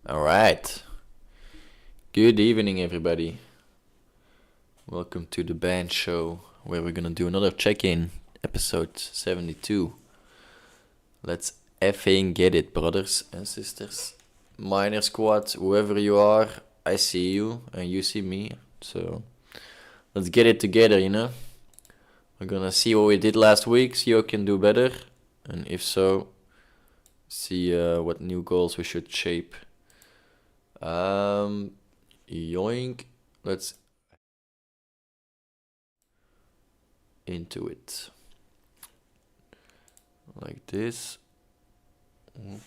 All right. Good evening, everybody. Welcome to the band show, where we're gonna do another check-in, episode 72. Let's effing get it, brothers and sisters. Minor squad, whoever you are, I see you and you see me. So let's get it together, We're gonna see what we did last week, see what we can do better, and if so, see what new goals we should shape. Yoink. Let's into it. Like this. Oop.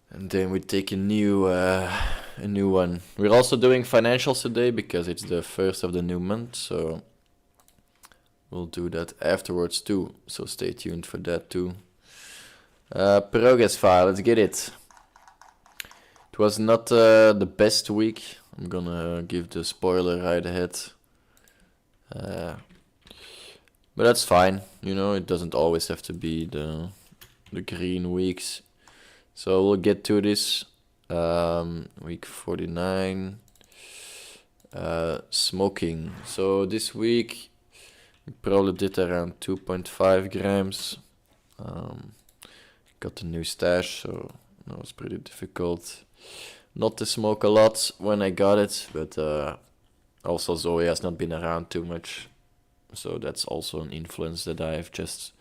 And then we take a new one. We're also doing financials today because it's the first of the new month, so we'll do that afterwards too. So stay tuned for that too. Progress file, let's get it. It was not the best week. I'm gonna give the spoiler right ahead. But that's fine, it doesn't always have to be the green weeks. So we'll get to this. Week 49. Smoking. So this week we probably did around 2.5 grams. Got a new stash, so that was pretty difficult not to smoke a lot when I got it, but also Zoe has not been around too much, so that's also an influence that I have just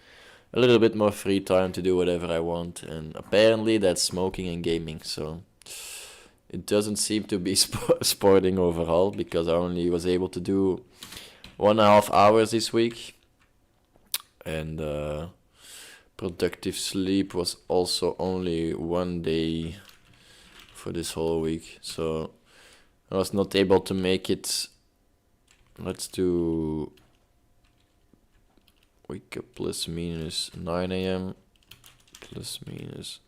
a little bit more free time to do whatever I want, and apparently that's smoking and gaming, so it doesn't seem to be sporting overall, because I only was able to do 1.5 hours this week, and productive sleep was also only 1 day for this whole week, so I was not able to make it. Let's do wake up plus minus 9 a.m. plus minus.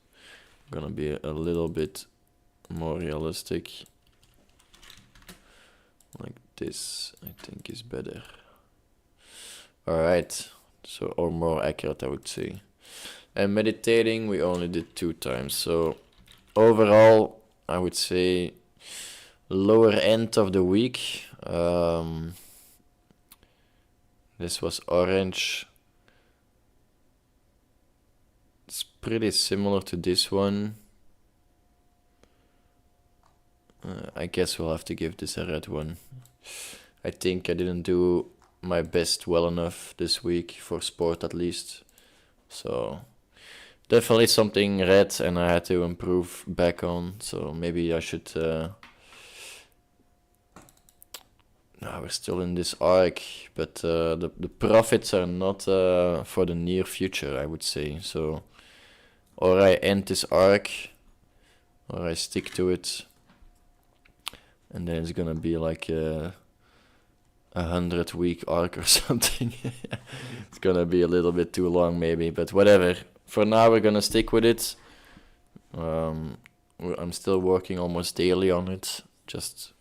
Gonna be a little bit more realistic. Like this, I think is better. Alright, so, or more accurate, I would say. And meditating, we only did 2 times. So overall, I would say lower end of the week. This was orange. It's pretty similar to this one. I guess we'll have to give this a red one. I think I didn't do my best well enough this week, for sport at least. So definitely something red, and I had to improve back on. So maybe I should... No, we're still in this arc, but the profits are not for the near future, I would say. So, or I end this arc, or I stick to it, and then it's gonna be like a 100-week arc or something. It's gonna be a little bit too long, maybe, but whatever. For now, we're gonna stick with it. I'm still working almost daily on it, just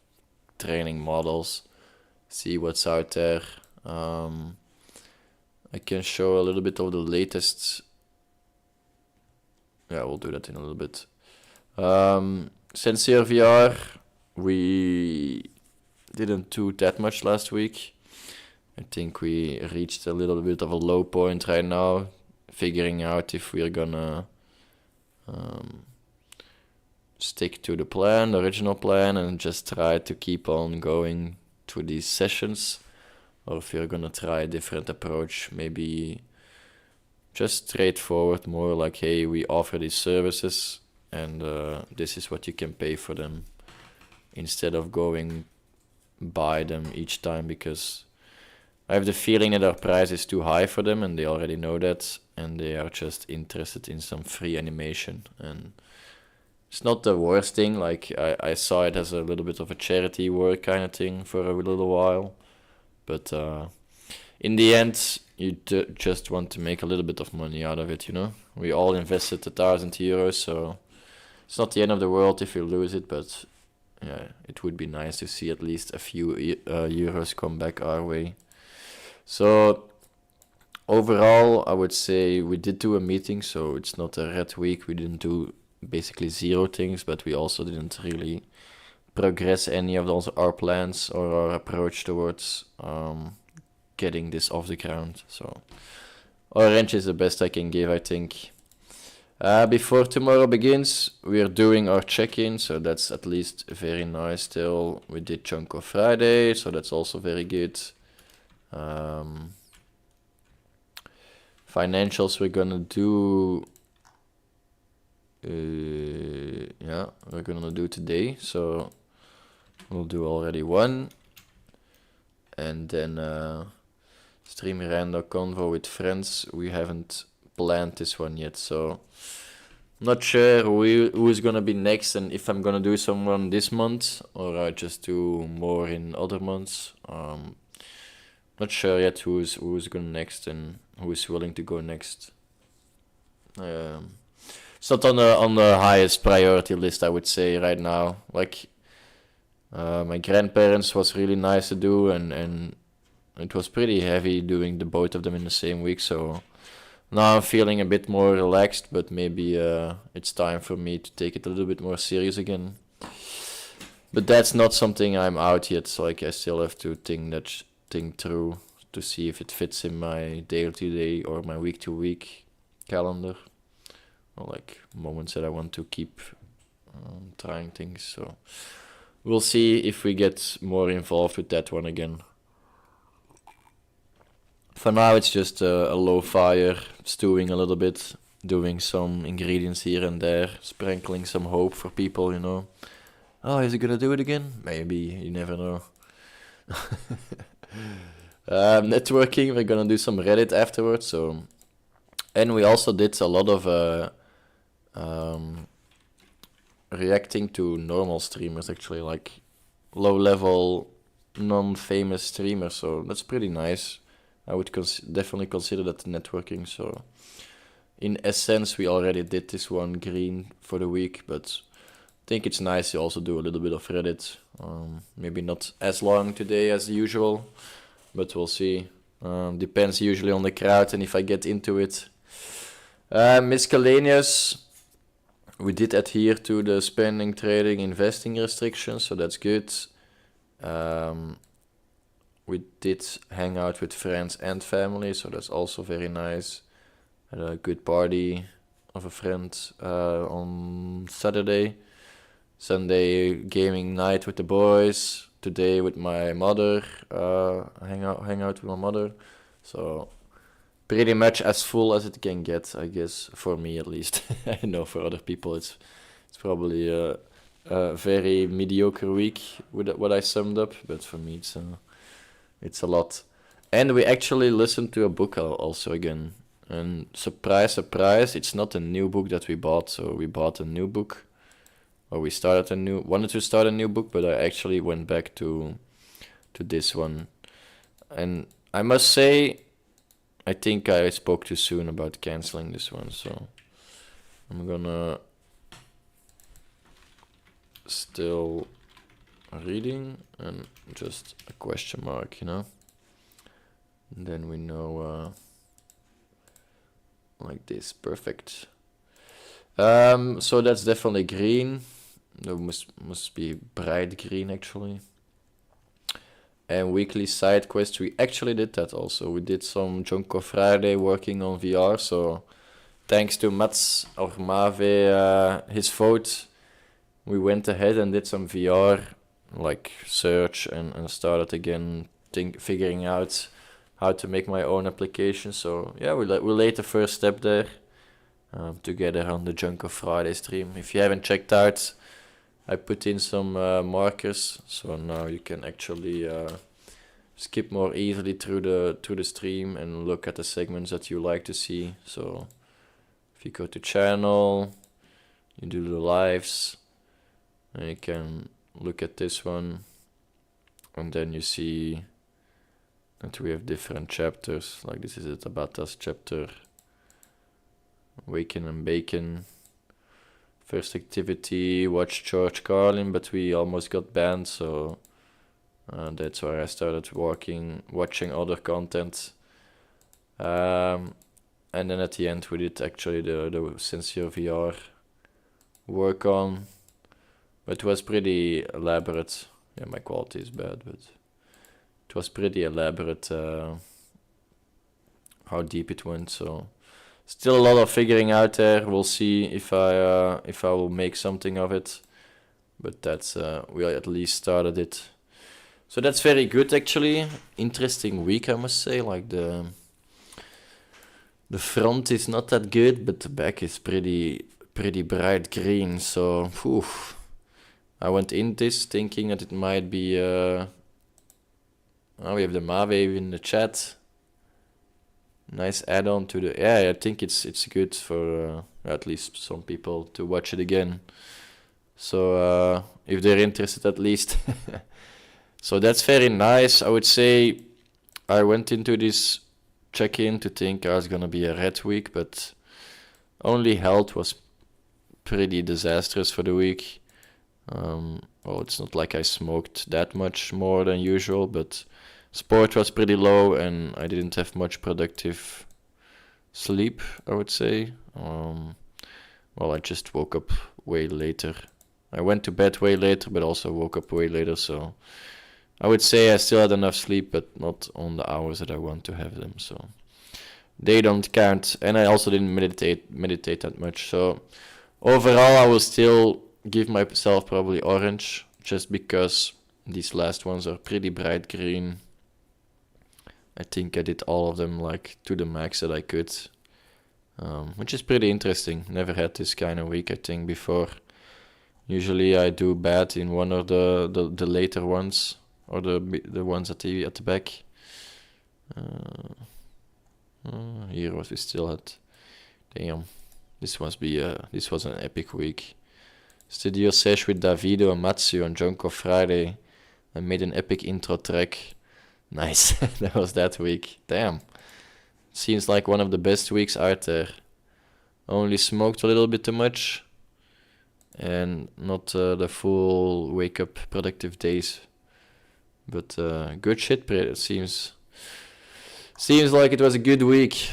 training models. See what's out there. I can show a little bit of the latest. Yeah, we'll do that in a little bit. Sincere VR, we didn't do that much last week. I think we reached a little bit of a low point right now, figuring out if we're gonna stick to the plan, the original plan, and just try to keep on going to these sessions, or if you're gonna try a different approach, maybe just straightforward, more like, hey, we offer these services and this is what you can pay for them, instead of going buy them each time, because I have the feeling that our price is too high for them, and they already know that, and they are just interested in some free animation. And it's not the worst thing, like I saw it as a little bit of a charity work kind of thing for a little while, but in the end you just want to make a little bit of money out of it, We all invested 1,000 euros, so it's not the end of the world if you lose it, but yeah, it would be nice to see at least a few euros come back our way. So overall, I would say we did do a meeting, so it's not a red week. We didn't do basically 0 things, but we also didn't really progress any of those our plans or our approach towards getting this off the ground. So orange is the best I can give, I think. Before tomorrow begins, we are doing our check-in, so that's at least very nice still. We did Jonko Friday, so that's also very good. Financials we're gonna do, yeah, we're gonna do today, so we'll do already one. And then stream random convo with friends, we haven't planned this one yet, so not sure who is gonna be next and if I'm gonna do someone this month or I just do more in other months. Not sure yet who's going next and who is willing to go next. It's not on the highest priority list, I would say, right now. Like my grandparents was really nice to do, and it was pretty heavy doing the both of them in the same week. So now I'm feeling a bit more relaxed, but maybe it's time for me to take it a little bit more serious again. But that's not something I'm out yet, so like I still have to think through to see if it fits in my day-to-day or my week-to-week calendar, or like moments that I want to keep trying things. So we'll see if we get more involved with that one again. For now it's just a low fire, stewing a little bit, doing some ingredients here and there, sprinkling some hope for people, you know. Oh, is he gonna do it again? Maybe, you never know. Networking, we're gonna do some Reddit afterwards. So, and we also did a lot of reacting to normal streamers, actually, like low-level, non-famous streamers. So that's pretty nice. I would definitely consider that networking. So, in essence, we already did this one green for the week, but I think it's nice to also do a little bit of Reddit. Maybe not as long today as usual, but we'll see. Depends usually on the crowd and if I get into it. Miscellaneous. We did adhere to the spending, trading, investing restrictions, so that's good. We did hang out with friends and family, so that's also very nice. Had a good party of a friend on Saturday. Sunday gaming night with the boys. Today with my mother, hang out with my mother. So pretty much as full as it can get, I guess, for me at least. I know for other people it's probably a very mediocre week with what I summed up, but for me it's a lot. And we actually listened to a book also again. And surprise, surprise, it's not a new book that we bought. So we bought a new book, or we wanted to start a new book, but I actually went back to this one. And I must say, I think I spoke too soon about canceling this one. So I'm gonna still reading and just a question mark, you know. And then we know like this, perfect. So that's definitely green. That must be bright green actually. And weekly side quests, we actually did that also. We did some Jonko Friday working on VR. So thanks to Mats or Mave, his vote, we went ahead and did some VR like search and started again figuring out how to make my own application. So yeah, we laid the first step there together on the Jonko Friday stream. If you haven't checked out, I put in some markers, so now you can actually skip more easily through the stream and look at the segments that you like to see. So if you go to channel, you do the lives, and you can look at this one, and then you see that we have different chapters. Like this is a Tabatas chapter, Waken and Bacon. First activity, watch George Carlin, but we almost got banned, so that's where I started watching other content. And then at the end we did actually the Sincere VR work on. But it was pretty elaborate. Yeah, my quality is bad, but it was pretty elaborate how deep it went. So still a lot of figuring out there. We'll see if I will make something of it. But that's we at least started it. So that's very good actually. Interesting week, I must say. Like the front is not that good, but the back is pretty bright green. So I went in this thinking that it might be. We have the Mave in the chat. Nice add-on to the. Yeah, I think it's good for at least some people to watch it again. So if they're interested, at least. So that's very nice. I would say I went into this check-in to think I was gonna be a red week, but only health was pretty disastrous for the week. Well, it's not like I smoked that much more than usual, but sport was pretty low and I didn't have much productive sleep, I would say. Well, I just woke up way later. I went to bed way later, but also woke up way later, so I would say I still had enough sleep, but not on the hours that I want to have them, so they don't count. And I also didn't meditate that much, so overall I will still give myself probably orange, just because these last ones are pretty bright green. I think I did all of them like to the max that I could, which is pretty interesting. Never had this kind of week, I think, before. Usually I do bad in one of the later ones, or the ones at the back. Here what we still had. Damn, this was an epic week. Studio sesh with Davido and Matsu on Jonko Friday. I made an epic intro track. Nice. That was that week. Damn. Seems like one of the best weeks out there. Only smoked a little bit too much. And not the full wake up productive days. But good shit, it seems. Seems like it was a good week.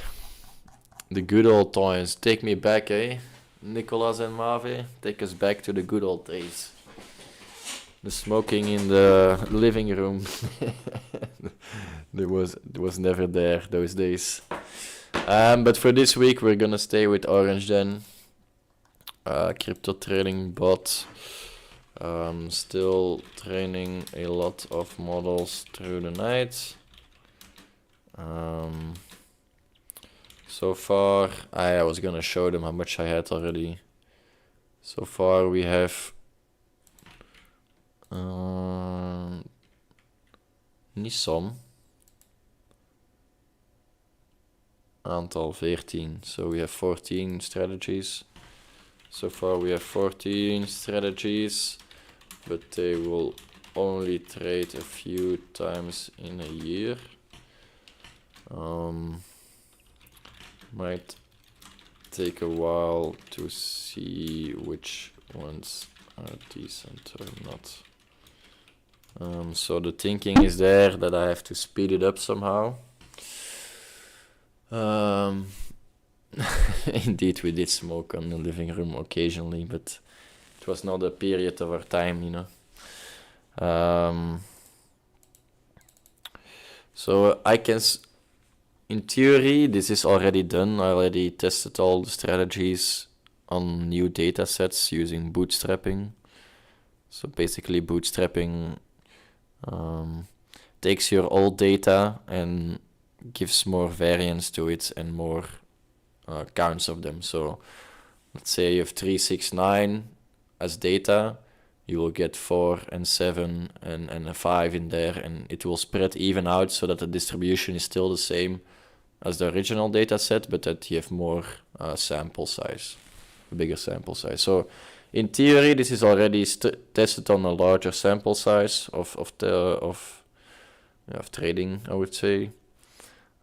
The good old times. Take me back, eh? Nicolas and Mave, take us back to the good old days. The smoking in the living room. It was never there those days. But for this week we're gonna stay with orange then. Crypto trading bot. Still training a lot of models through the night. So far, I was gonna show them how much I had already. So far we have Nissan. Aantal 14. So we have 14 strategies. So far we have 14 strategies, but they will only trade a few times in a year. Might take a while to see which ones are decent or not. So the thinking is there that I have to speed it up somehow. Indeed, we did smoke on the living room occasionally, but it was not a period of our time, you know. So I can... In theory, this is already done. I already tested all the strategies on new data sets using bootstrapping. So basically bootstrapping takes your old data and gives more variance to it and more counts of them. So let's say you have 3, 6, 9 as data, you will get 4 and 7 and a 5 in there, and it will spread even out so that the distribution is still the same as the original data set, but that you have more sample size, a bigger sample size. So in theory, this is already tested on a larger sample size of trading, I would say.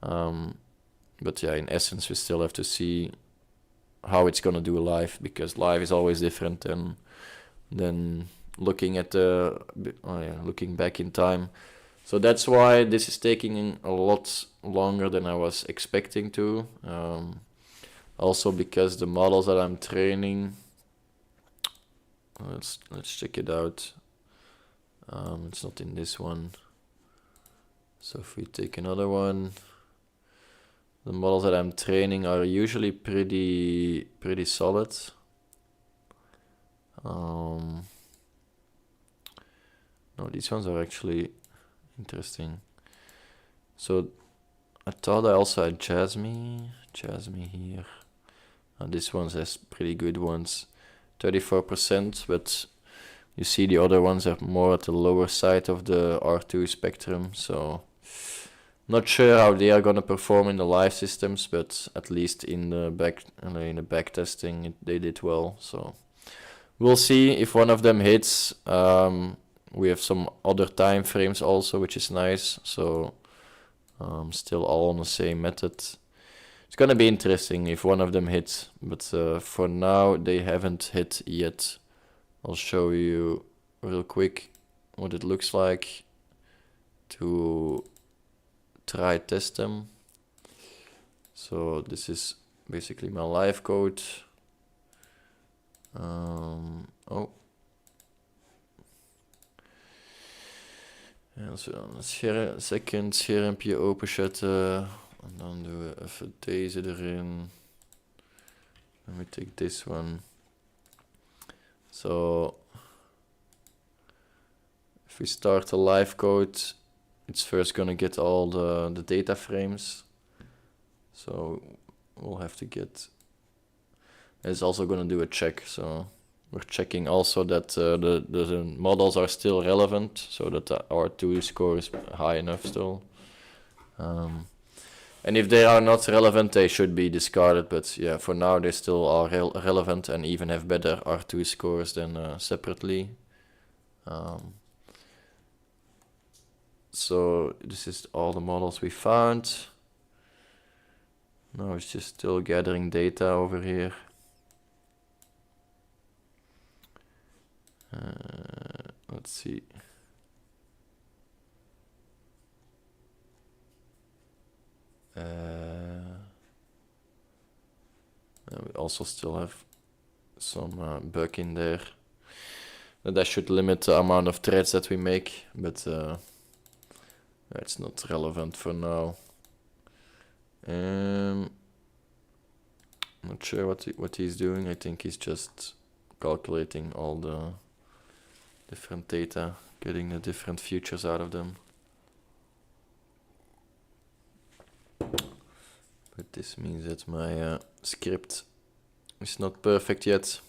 But yeah, in essence, we still have to see how it's gonna do live, because live is always different than looking at looking back in time. So that's why this is taking a lot longer than I was expecting to. Also because the models that I'm training let's check it out. It's not in this one. So if we take another one, the models that I'm training are usually pretty solid. No, these ones are actually interesting. So I thought I also had Jasmine here. This one has pretty good ones, 34%, but you see the other ones are more at the lower side of the R2 spectrum, so not sure how they are gonna perform in the live systems, but at least in the back testing they did well. So we'll see if one of them hits. We have some other time frames also, which is nice. So still all on the same method. It's gonna be interesting if one of them hits, but for now they haven't hit yet. I'll show you real quick what it looks like to try test them. So this is basically my live code. Ja, als we dan een second schermpje openzetten. En dan doen we even deze erin. Let me take this one. So if we start the live code, it's first gonna get all the data frames. So we'll have to get. It's also gonna do a check. So we're checking also that the models are still relevant, so that the R2 score is high enough still. And if they are not relevant, they should be discarded. But yeah, for now they still are relevant and even have better R2 scores than separately. So this is all the models we found. Now it's just still gathering data over here. Let's see. We also still have some bug in there. That should limit the amount of threads that we make, but it's not relevant for now. Not sure what he's doing. I think he's just calculating all the different data, getting the different futures out of them. But this means that my script is not perfect yet,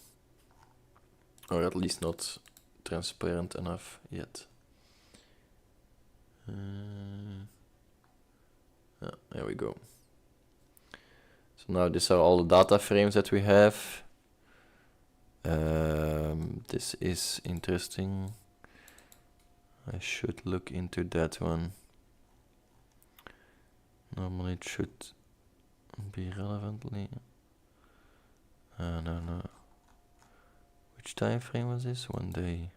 or at least not transparent enough yet. There we go. So now these are all the data frames that we have. This is interesting. I should look into that one. Normally it should be relevantly. No. Which time frame was this? 1 day.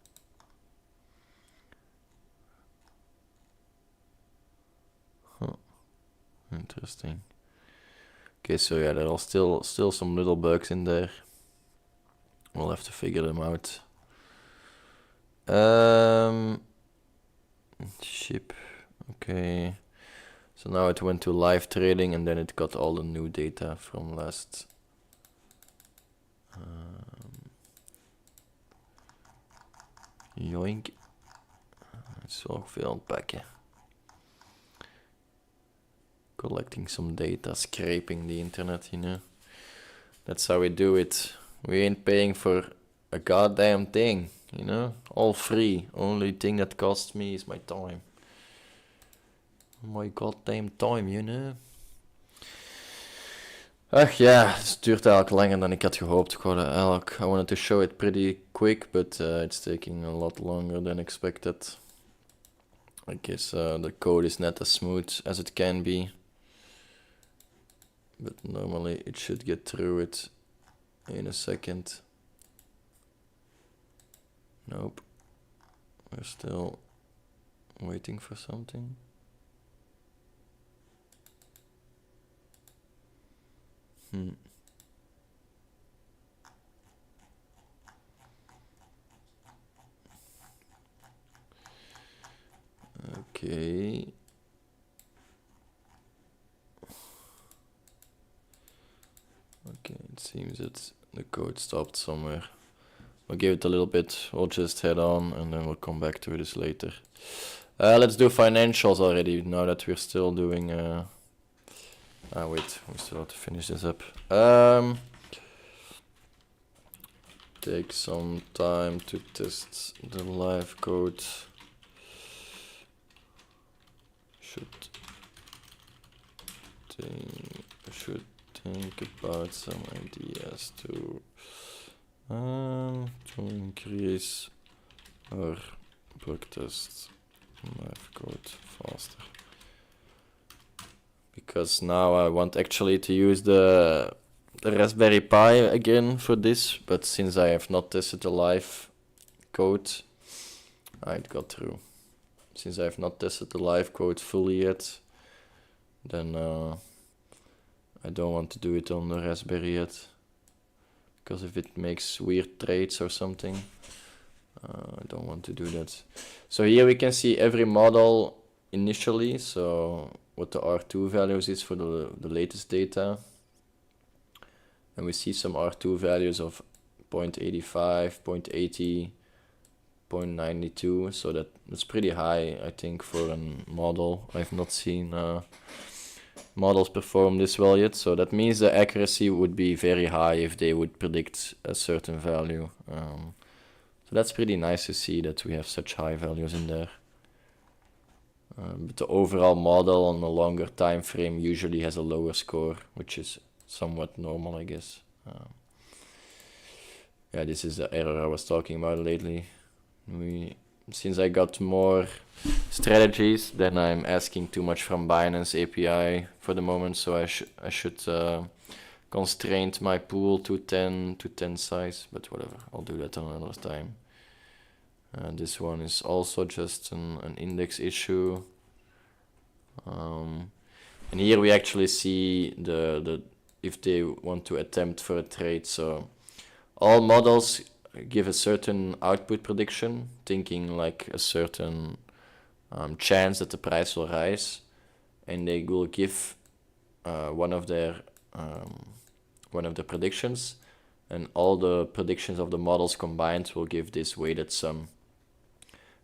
Huh. Interesting. Okay, so yeah, there are still some little bugs in there. We'll have to figure them out. Ship. Okay. So now it went to live trading and then it got all the new data from last. Yoink. Zoveel ontpakken. Collecting some data, scraping the internet, you know. That's how we do it. We ain't paying for a goddamn thing, you know. All free. Only thing that costs me is my time. My goddamn time, you know. Ach ja, het duurt eigenlijk langer dan ik had gehoopt. I wanted to show it pretty quick, but it's taking a lot longer than expected. I guess the code is not as smooth as it can be. But normally it should get through it in a second. Nope. We're still waiting for something. Okay. Okay, it seems that the code stopped somewhere. We'll give it a little bit. We'll just head on and then we'll come back to this later. Let's do financials already, now that we're still doing... wait, we still have to finish this up. Take some time to test the live code. Should think about some ideas to increase our bug test live code faster. Because now I want actually to use the Raspberry Pi again for this, but since I have not tested the live code, it got through. Since I have not tested the live code fully yet, then I don't want to do it on the Raspberry yet, because if it makes weird trades or something, I don't want to do that. So here we can see every model initially, so what the R2 values is for the latest data. And we see some R2 values of 0.85, 0.80, 0.92, so that's pretty high, I think, for a model. I've not seen models perform this well yet, so that means the accuracy would be very high if they would predict a certain value. So that's pretty nice to see that we have such high values in there. But the overall model on a longer time frame usually has a lower score, which is somewhat normal, I guess. Yeah, this is the error I was talking about lately. Since I got more strategies, then I'm asking too much from Binance API for the moment, so I should constrain my pool to 10 size, but whatever, I'll do that another time. This one is also just an index issue. And here we actually see the if they want to attempt for a trade. So all models give a certain output prediction, thinking like a certain chance that the price will rise, and they will give one of the predictions, and all the predictions of the models combined will give this weighted sum.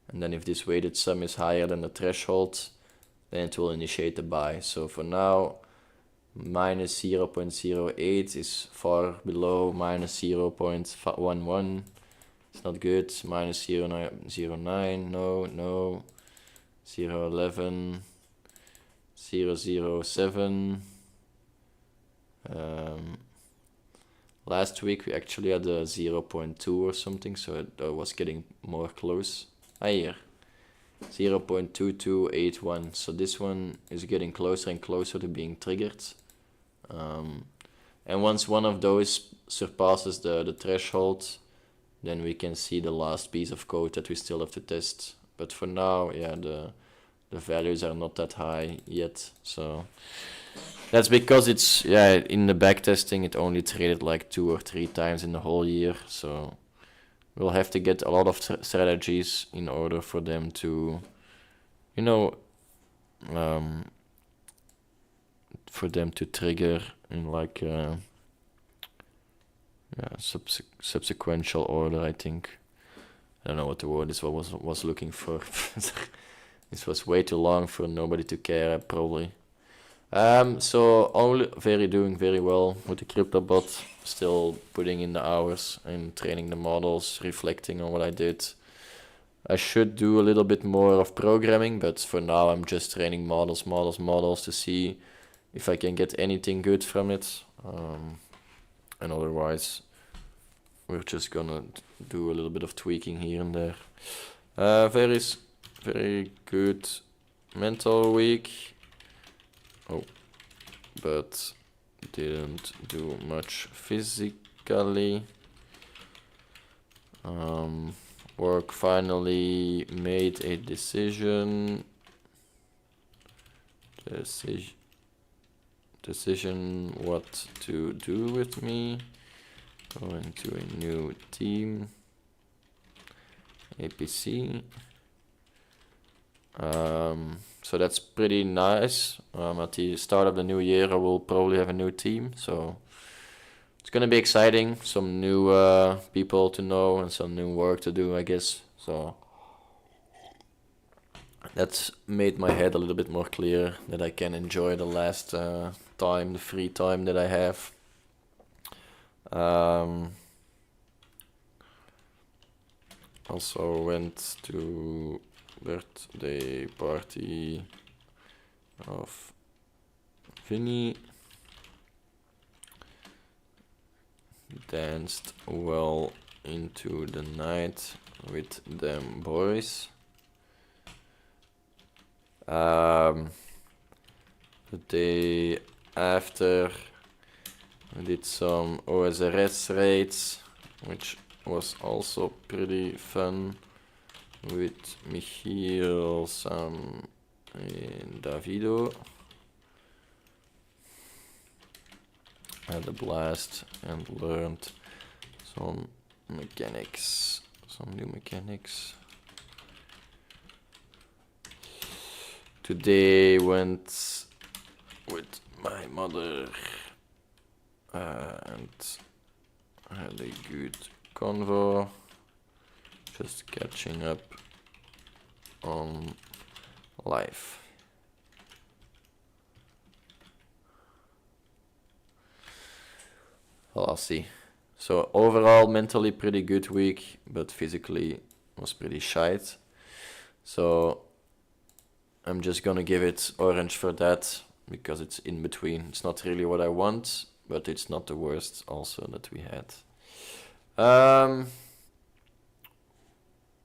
And then if this weighted sum is higher than the threshold, then it will initiate the buy. So for now, minus 0.08 is far below minus 0.11. It's not good. Minus 0.09, no. 0.11, 0.07. Last week we actually had a 0.2 or something, so it was getting more close. Here, 0.2281. So this one is getting closer and closer to being triggered. And once one of those surpasses the threshold, then we can see the last piece of code that we still have to test. But for now, yeah, the values are not that high yet. So that's because it's, yeah, in the backtesting it only traded like 2 or 3 times in the whole year. So we'll have to get a lot of strategies in order for them to, you know, for them to trigger in like subsequential order, I think. I don't know what the word is. What was looking for. This was way too long for nobody to care, probably. So all doing very well with the CryptoBot, still putting in the hours and training the models, reflecting on what I did. I should do a little bit more of programming, but for now I'm just training models to see if I can get anything good from it. And otherwise we're just gonna do a little bit of tweaking here and there. Very good mental week. But didn't do much physically. Work finally made a decision what to do with me. Going to a new team, APC. So that's pretty nice. At the start of the new year, I will probably have a new team. So it's gonna be exciting. Some new people to know and some new work to do, I guess. So that's made my head a little bit more clear, that I can enjoy the last time, the free time that I have. Also went to birthday party of Vinny. Danced well into the night with them boys. The day after, I did some OSRS raids, which was also pretty fun, with Michiel, Sam, and Davido. Had a blast and learned some mechanics, some new mechanics. Today went with my mother and had a good convo, just catching up on life. Well, I'll see. So overall, mentally pretty good week, but physically was pretty shite. So I'm just gonna give it orange for that, because it's in between. It's not really what I want, but it's not the worst also that we had. No,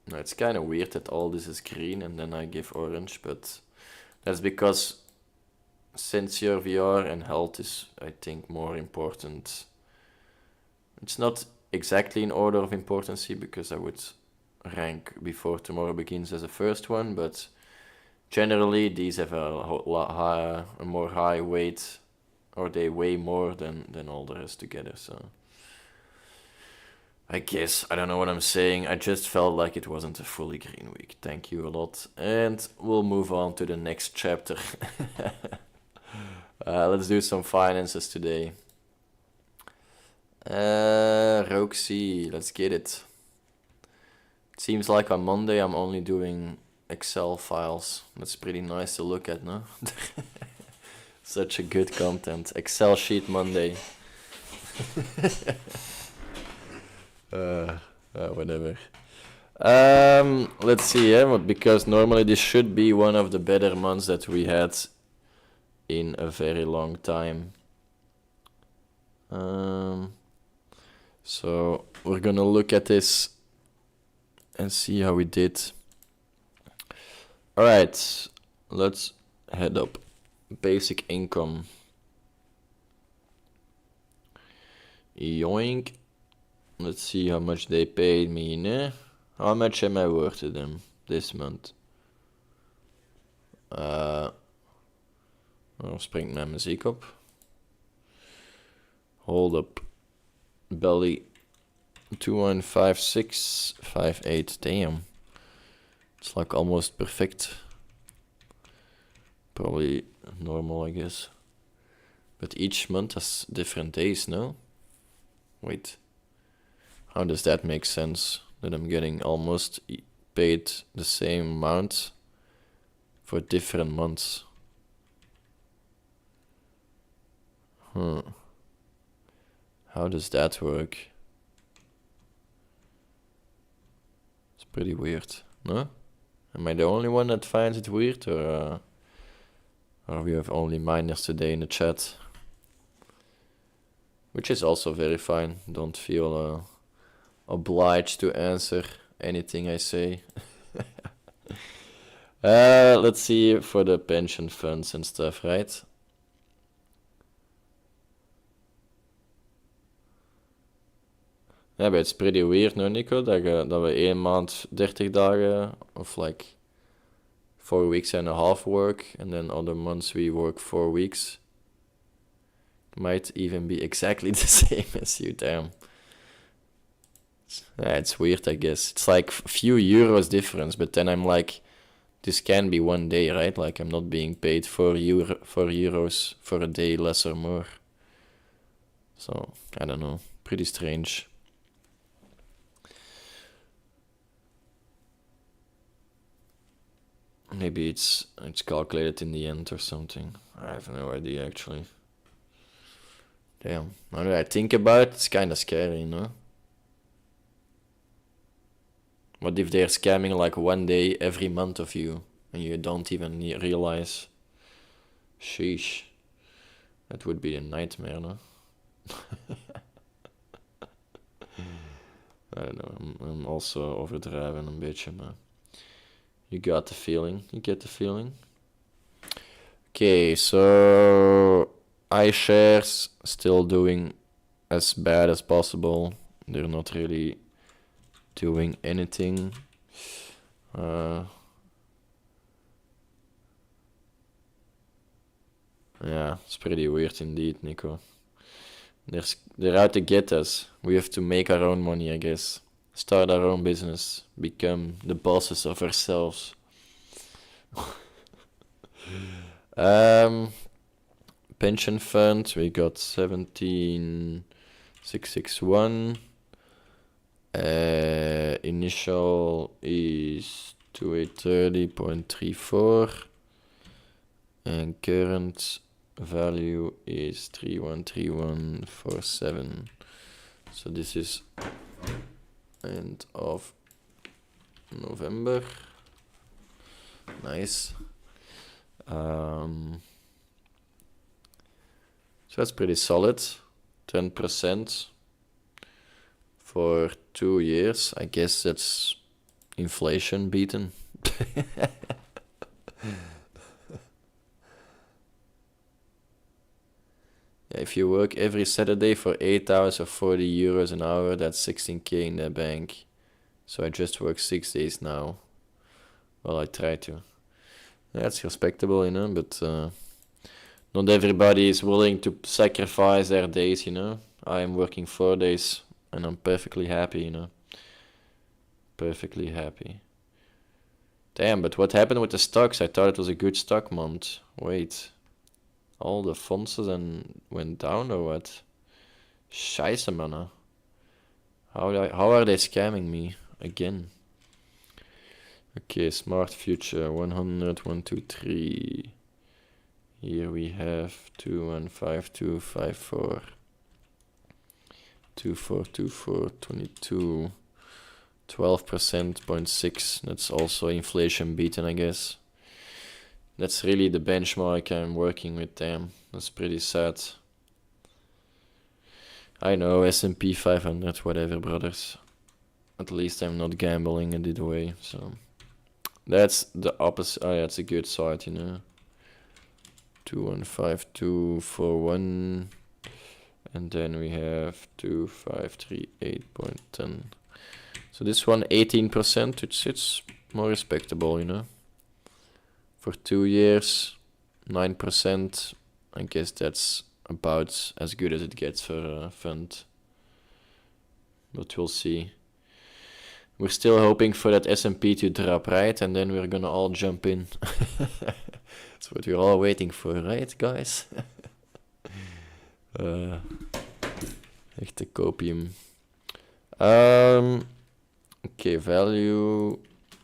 it's kind of weird that all this is green and then I give orange, but that's because Sensor VR and health is, I think, more important. It's not exactly in order of importance, because I would rank Before Tomorrow Begins as the first one, but generally these have a more high weight, or they weigh more than all the rest together. So I guess, I don't know what I'm saying, I just felt like it wasn't a fully green week. Thank you a lot, and we'll move on to the next chapter. Let's do some finances today. Roxy, let's get it. It seems like on Monday I'm only doing Excel files. That's pretty nice to look at, no? Such a good content. Excel sheet Monday. Whatever. Let's see, because normally this should be one of the better months that we had in a very long time. So we're gonna look at this and see how we did. Alright, let's head up. Basic income. Yoink. Let's see how much they paid me, né? How much am I worth to them this month? Springt mijn muziek op. Hold up. Belly 215658. Damn. It's like almost perfect. Probably normal, I guess. But each month has different days, no? Wait. How does that make sense? That I'm getting almost paid the same amount for different months. How does that work? It's pretty weird, no? Am I the only one that finds it weird, or we have only minors today in the chat? Which is also very fine. Don't feel obliged to answer anything I say. Let's see for the pension funds and stuff, right? Yeah, but it's pretty weird, no, Nico? Dat we 1 maand 30 dagen, of like 4 weeks and a half work, and then other months we work 4 weeks. Might even be exactly the same as you, damn. It's weird, I guess. It's like a few euros difference, but then I'm like, this can be one day, right? Like I'm not being paid 4 euros for a day, less or more. So I don't know, pretty strange. Maybe it's calculated in the end or something. I have no idea actually. Damn, now that I think about it, it's kind of scary, you know? What if they're scamming like one day every month of you and you don't even realize? Sheesh. That would be a nightmare, no? I don't know, I'm also overdriving een beetje, maar you got the feeling, you get the feeling. Okay, so iShares still doing as bad as possible. They're not really doing anything. Yeah, it's pretty weird indeed, Nico. They're out to get us. We have to make our own money, I guess. Start our own business. Become the bosses of ourselves. Pension fund, we got 17,661. Initial is 2830.34. And current value is 313147. So this is end of November. Nice. So that's pretty solid. 10% for 2 years. I guess that's inflation beaten. If you work every Saturday for 8 hours or 40 euros an hour, that's 16k in the bank. So I just work 6 days now. Well, I try to. That's respectable, you know, but not everybody is willing to sacrifice their days, you know. I am working 4 days and I'm perfectly happy, you know. Perfectly happy. Damn, but what happened with the stocks? I thought it was a good stock month. Wait. All the fondsen then went down or what? Scheisse, man. How are they scamming me again? Okay, smart future 100, 1, 2, 3. Here we have 215254. 2424 22. 12%, 0.6. That's also inflation beaten, I guess. That's really the benchmark I'm working with, damn. That's pretty sad. I know, S&P 500, whatever, brothers. At least I'm not gambling in that way, so... That's the opposite. Oh yeah, it's a good side, you know. 215241. And then we have 2538.10. So this one 18%, it's more respectable, you know. For 2 years, 9%. I guess that's about as good as it gets for a fund. But we'll see. We're still hoping for that S&P to drop, right? And then we're gonna all jump in. That's what we're all waiting for, right, guys? Echte copium. Okay, value.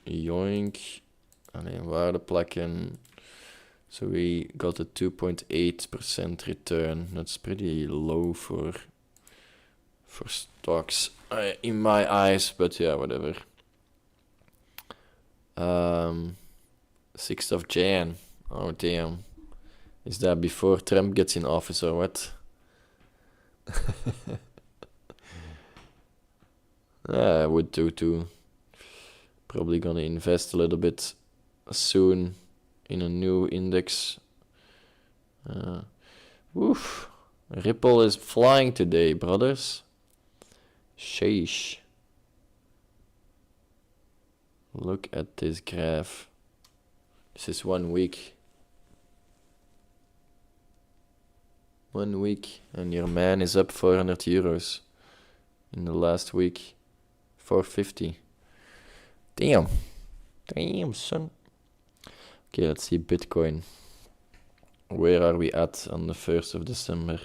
Yoink. Alleen waardeplakken. So we got a 2.8% return. That's pretty low for stocks in my eyes, but yeah, whatever. 6th of Jan. Oh damn. Is that before Trump gets in office or what? I would do too. Probably gonna invest a little bit soon in a new index. Woof. Ripple is flying today, brothers. Sheesh. Look at this graph. This is 1 week. 1 week and your man is up 400 euros in the last week. 450. Damn. Damn, son. Okay, let's see Bitcoin. Where are we at on the 1st of December?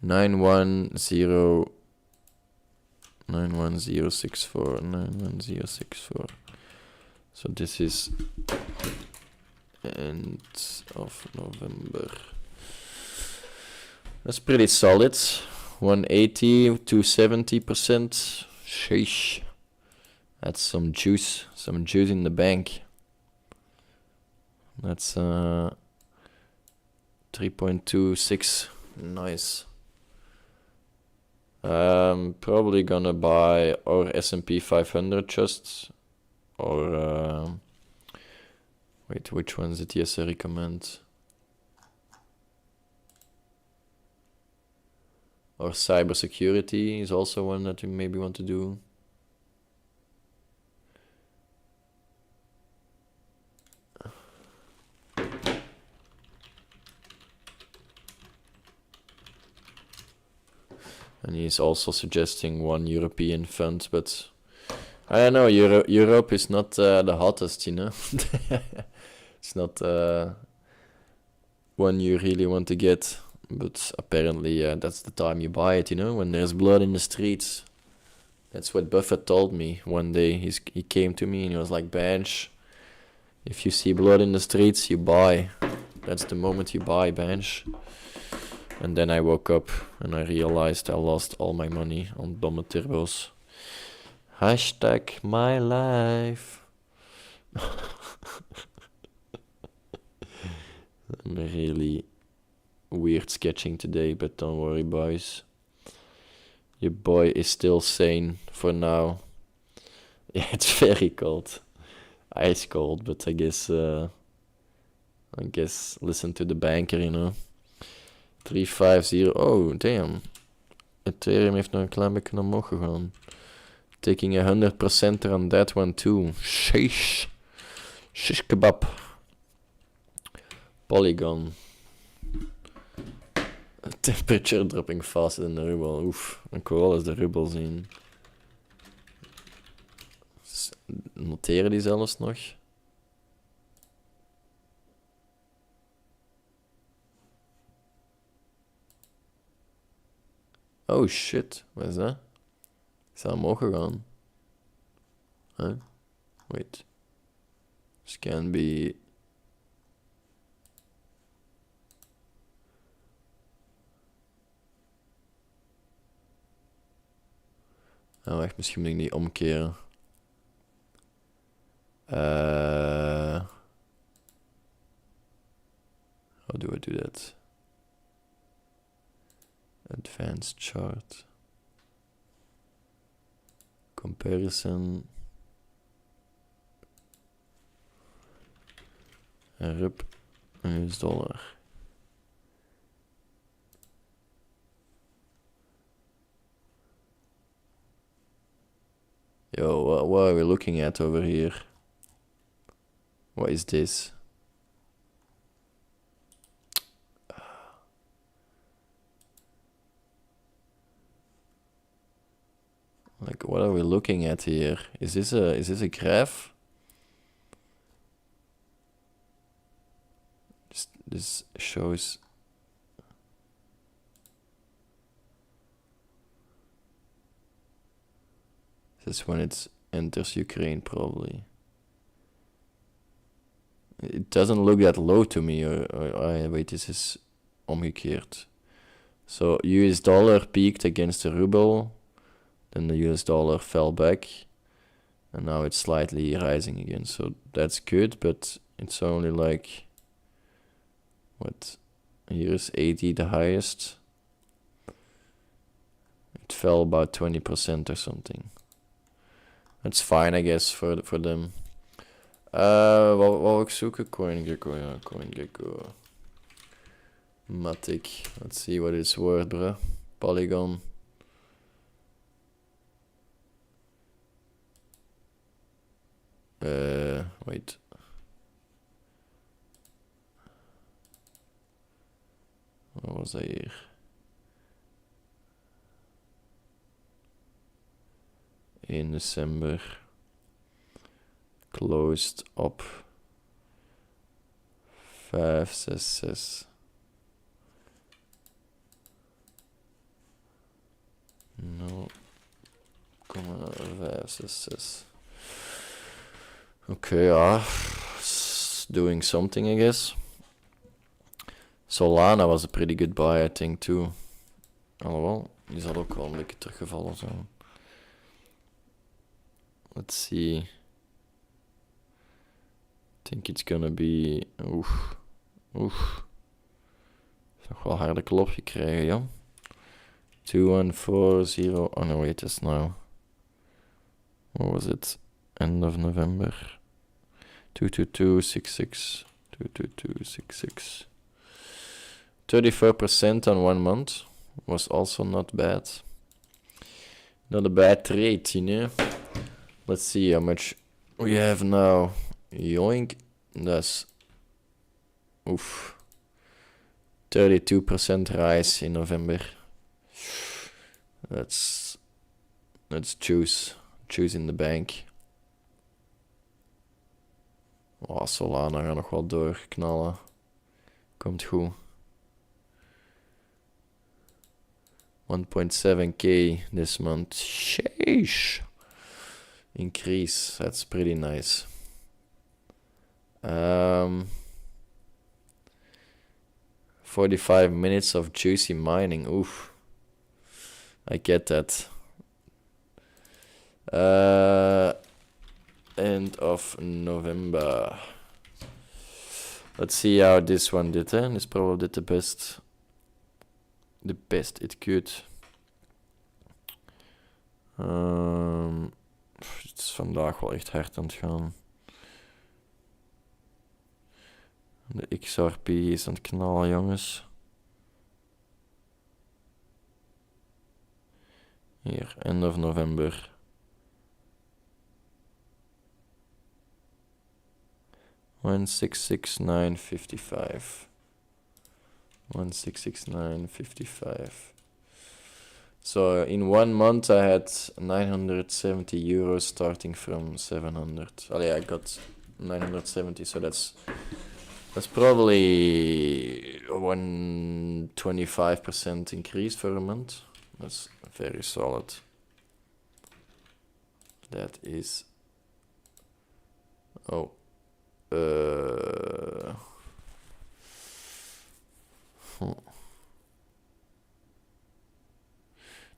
$91064. So this is end of November. That's pretty solid. 180 to 70%. Sheesh. That's some juice in the bank. That's 3.26. Nice. Probably gonna buy or S&P 500 just, or wait, which ones did Jesse recommend? Or cybersecurity is also one that you maybe want to do. And he's also suggesting one European fund, but I don't know, Europe is not the hottest, you know. It's not one you really want to get, but apparently that's the time you buy it, you know, when there's blood in the streets. That's what Buffett told me one day. He came to me and he was like, Bench, if you see blood in the streets, you buy. That's the moment you buy, Bench. And then I woke up and I realized I lost all my money on domme turbos. Hashtag my life. I'm really weird sketching today, but don't worry, boys. Your boy is still sane for now. Yeah, it's very cold. Ice cold, but I guess listen to the banker, you know. 350. Oh, damn. Ethereum heeft nog een klein beetje omhoog gegaan. Taking 100% on that one too. Sheesh. Shish kebab. Polygon. Temperature dropping faster than the ruble. Oef. Ik wil wel eens de ruble zien. Noteren die zelfs nog? Oh shit, wat is dat? Is dat omhoog gegaan? Huh? Wait. This can be... Oh, wacht, misschien moet ik die omkeren. How do I do that? Advanced chart. Comparison. En rup. US dollar. Yo, what are we looking at over here? What is this? Like, what are we looking at here? Is this a graph? This shows... This is when it enters Ukraine, probably. It doesn't look that low to me, or wait, this is omgekeerd. So US dollar peaked against the ruble, then the US dollar fell back, and now it's slightly rising again. So that's good, but it's only like, what? Here's 80, the highest. It fell about 20% or something. That's fine, I guess, for them. Wat wou ik zoeken? CoinGecko, ja, CoinGecko. Matic. Let's see what it's worth, bro. Polygon. Wait. Wat was dat hier? 1 december. Closed op 566. 0,566. Okay, ja. Doing something, I guess. Solana was a pretty good buy, I think, too. Alhoewel, die zal ook wel een beetje teruggevallen zijn. Let's see. I think it's gonna be... Oef. Nog wel harde klop gekregen, ja. 2140... Oh no, wait, it's now. What was it? End of November. 22266. 22266. 34% on 1 month. Was also not bad. Not a bad trade, you know. Let's see how much we have now. Yoink. That's... Oof. 32% rise in November. That's juice. Juice in the bank. Oh, Solana gaat nog wel doorknallen. Komt goed. 1.7k this month. Sheesh. Increase. That's pretty nice. 45 minutes of juicy mining. Oof. I get that. End of November. Let's see how this one did. This probably did the best it could. Het is vandaag wel echt hard aan het gaan. De XRP is aan het knallen, jongens. Hier, end of November. $1,669.55. 1,669.55. So in 1 month I had €970 starting from 700. Oh yeah, I got 970, so that's probably 125% increase for a month. That's very solid. That is... Oh.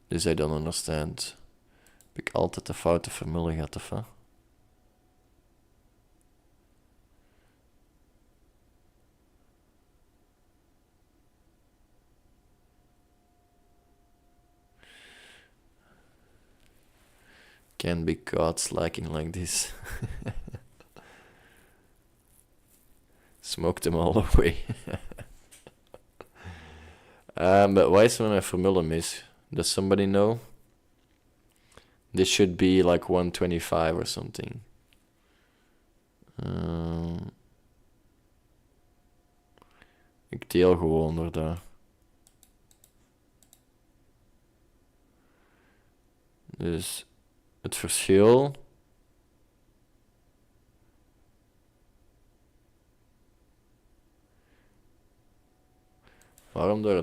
This I don't understand. Heb ik altijd de foute formule gehad, of wat? Can't be caught slacking like this. Smoked them all away. But why is my formula miss? Does somebody know? This should be like 125 or something. Ik deel gewoon door daar. Dus het verschil... Waarom door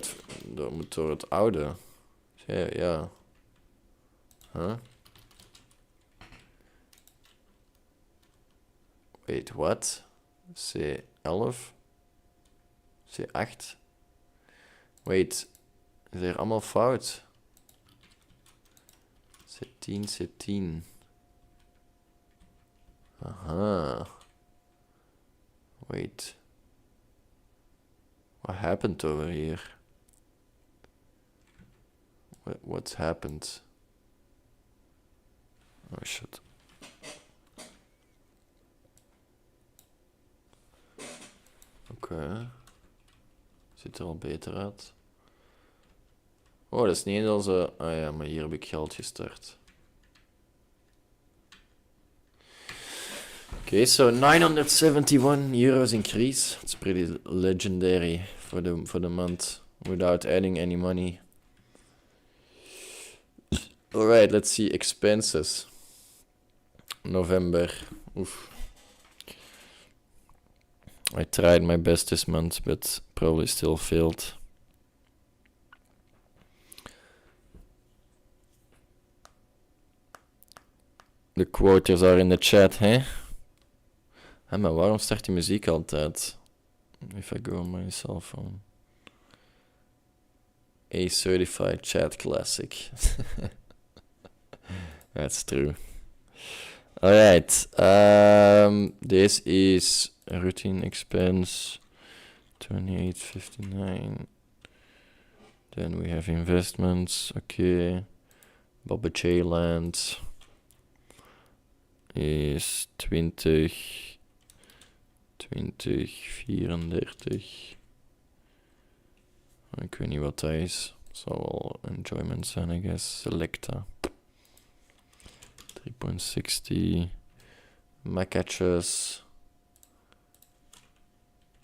het oude? Ja. Huh? Wait, what? C11? C8? Wait, is er allemaal fout? C10. Aha. Wait. What happened over here? What's happened? Oh shit. Oké. Ziet er al beter uit. Oh, dat is niet eens onze... Ah ja, maar hier heb ik geld gestart. Okay, so €971 increase. It's pretty legendary for the month without adding any money. Alright, let's see expenses. November. Oof. I tried my best this month, but probably still failed. De quoters are in the chat, hè? Maar waarom start die muziek altijd? If I go on my cell phone. A certified chat classic. That's true. Alright. This is routine expense 28.59. Then we have investments. Okay. Bobby J Land is 2034. Ik weet niet wat dat is. Zal wel enjoyment zijn, I guess. Selecta. 3.60. Macatches.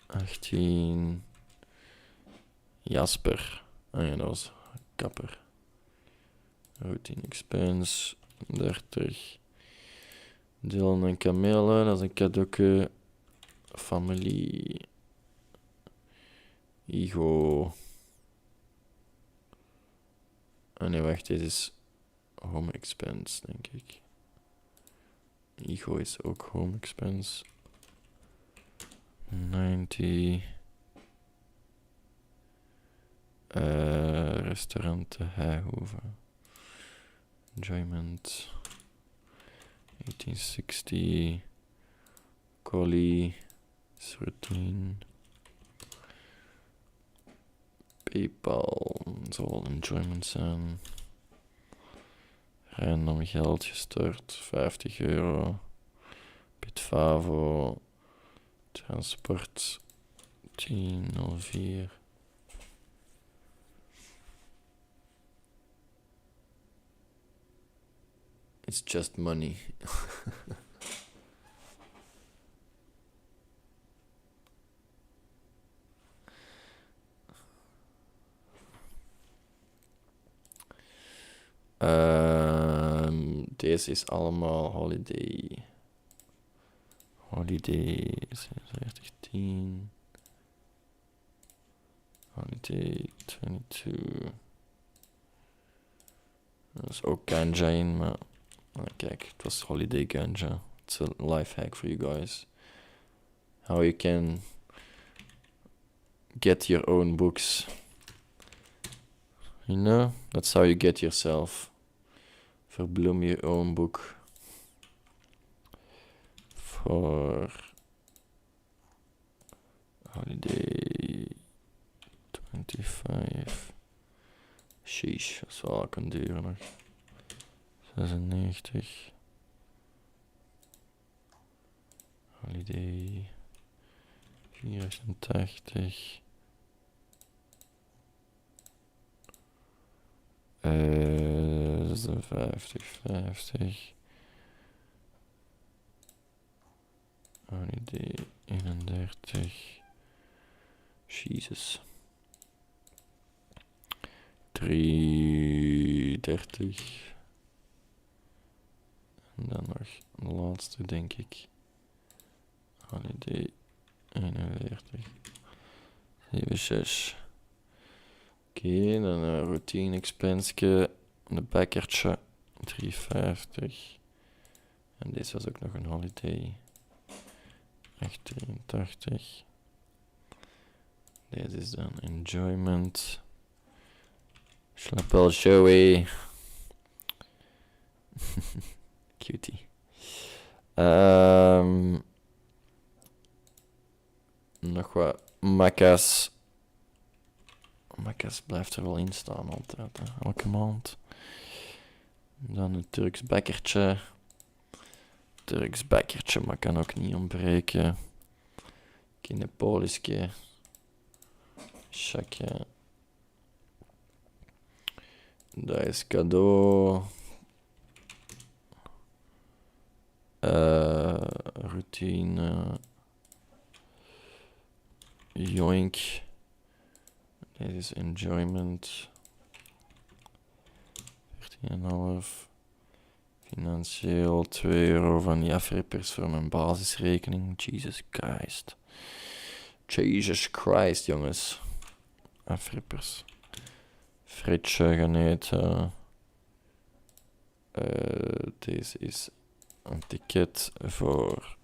18. Jasper. Ah ja, dat was kapper. Routine expense. 30. Dylan en Camille. Dat is een cadeautje. Familie. Ego. Ah nee, wacht, dit is home expense, denk ik. Ego is ook home expense. 90. Restaurant de Heijhoven. Enjoyment. 1860. Collie. Is routine. PayPal. Zal enjoyment zijn. Random geld gestort. 50 euro. Bitfavo. Transport. 10.04. It's just money. Deze is allemaal holiday. Holiday 3710. Holiday 22. Er is ook ganja in, maar kijk, het was holiday ganja. It's a life hack for you guys. How you can get your own books. You know, that's how you get yourself. Verbloem your own book. For holiday 25. Sheesh, dat zal wel kan duren nog. 96. Holiday 84. 50. Holiday 31. Jesus. 330. En dan nog de laatste, denk ik. Holiday 41. 76. Oké, dan een routine expense. Een bakkertje. 350. En deze was ook nog een holiday. 883. Deze is dan enjoyment. Schlappel Joey. Cutie. Nog wat Macca's. Macca's blijft er wel in staan altijd, hè? Elke maand. Dan een Turks bakkertje. Turks bakkertje, maar kan ook niet ontbreken. Kinepolisje. Chakje. Dat is cadeau. Routine. Yoink. Dit is enjoyment. 14,5. Financieel 2 euro van die afrippers voor mijn basisrekening. Jesus Christ. Jesus Christ, jongens. Afrippers. Frietje gaan eten. Deze is een ticket voor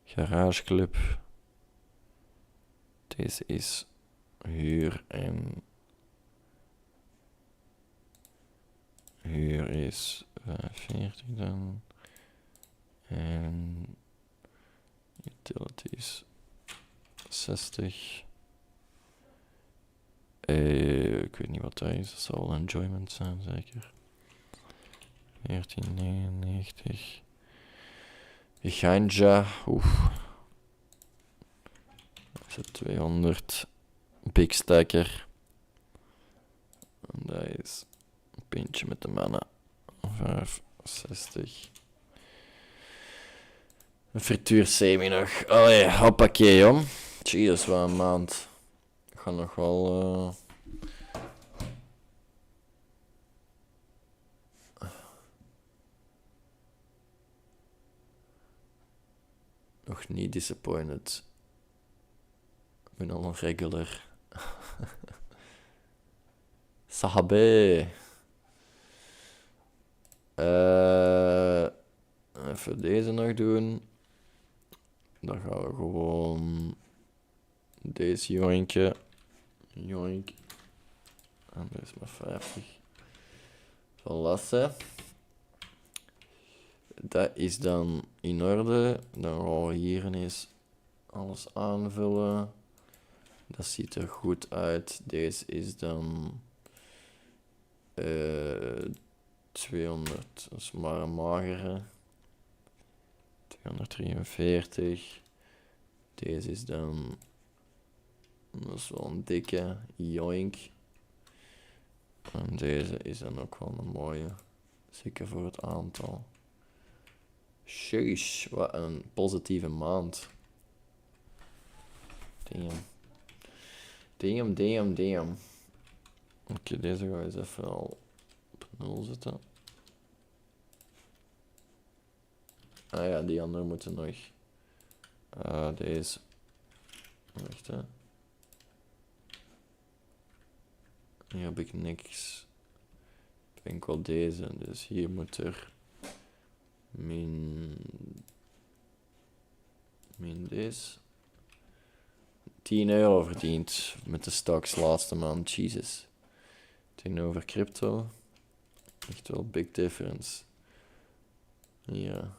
garageclub. Deze is huur en huur is 45 dan. En utilities 60. Ik weet niet wat dat is. Dat zal wel enjoyment zijn, zeker. 14,99. Ganja. Oef. Dat is 200. Big Stacker. En dat is een pintje met de mannen. 65. Een frituur semi nog. Allee, hoppakee, jong. Jezus, wat een maand. Ik ga nog wel... nog niet disappointed. Ik ben al een regular. Sahabe. Even deze nog doen. Dan gaan we gewoon deze joinkje. Joink. En deze maar 50. Voilà. Dat is dan in orde. Dan gaan we hier ineens alles aanvullen. Dat ziet er goed uit. Deze is dan 200. Dat is maar een magere. 243. Deze is dan... Dat is wel een dikke. Joink. En deze is dan ook wel een mooie. Zeker voor het aantal. Sheesh, wat een positieve maand. Damn. Oké, deze gaan we eens even al op 0 zetten. Ah ja, die andere moeten nog. Deze. Wacht, hè. Hier heb ik niks. Enkel deze, dus hier moet er min deze. 10 euro verdiend met de stocks laatste maand. Jesus. Tegenover crypto. Echt wel big difference. Ja.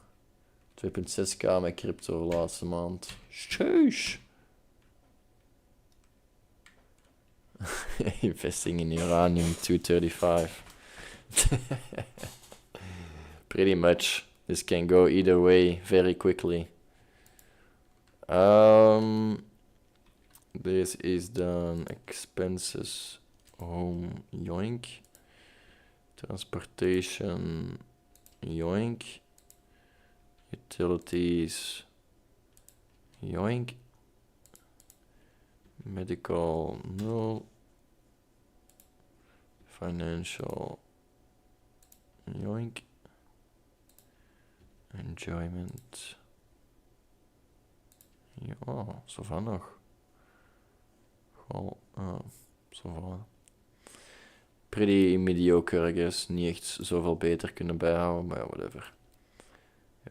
2,6k met crypto laatste maand. Sheesh. Investing in uranium 235. Pretty much. This can go either way very quickly. This is dan expenses. Home yoink. Transportation yoink. Utilities yoink. Medical no. Financial yoink. Enjoyment. Ja, zo van nog. Gewoon, zo van. Pretty mediocre, I guess. Niet echt zoveel beter kunnen bijhouden, maar ja, whatever.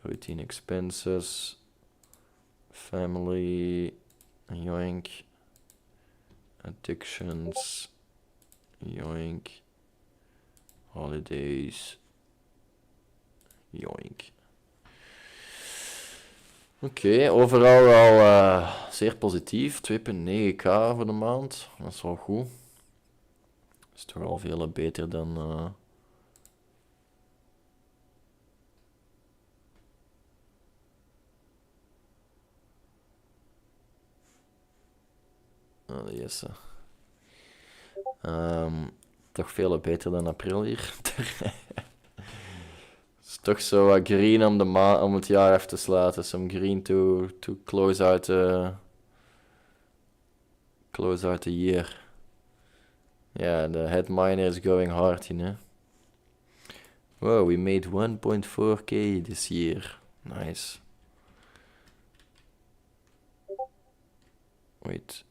Routine expenses. Family. Yoink. Addictions. Yoink. Holidays. Yoink. Oké, overal wel zeer positief. 2,9k voor de maand. Dat is wel goed. Dat is toch al veel beter dan... Yes. Toch veel beter dan april hier. Het is toch zo wat green om het jaar af te sluiten. Some green to close out the year. Yeah, the head miner is going hard, you know. Whoa, we made 1.4k this year. Nice. Wait.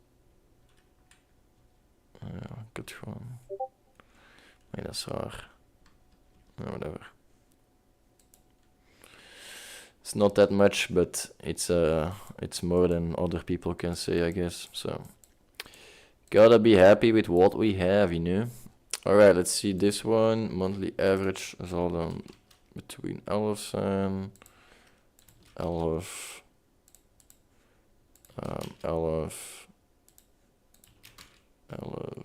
Kut gewoon. Nee, dat is raar. No, whatever. It's not that much, but it's more than other people can say, I guess. So gotta be happy with what we have, you know. All right, let's see this one. Monthly average is all done between 11 and 11, 11, 11.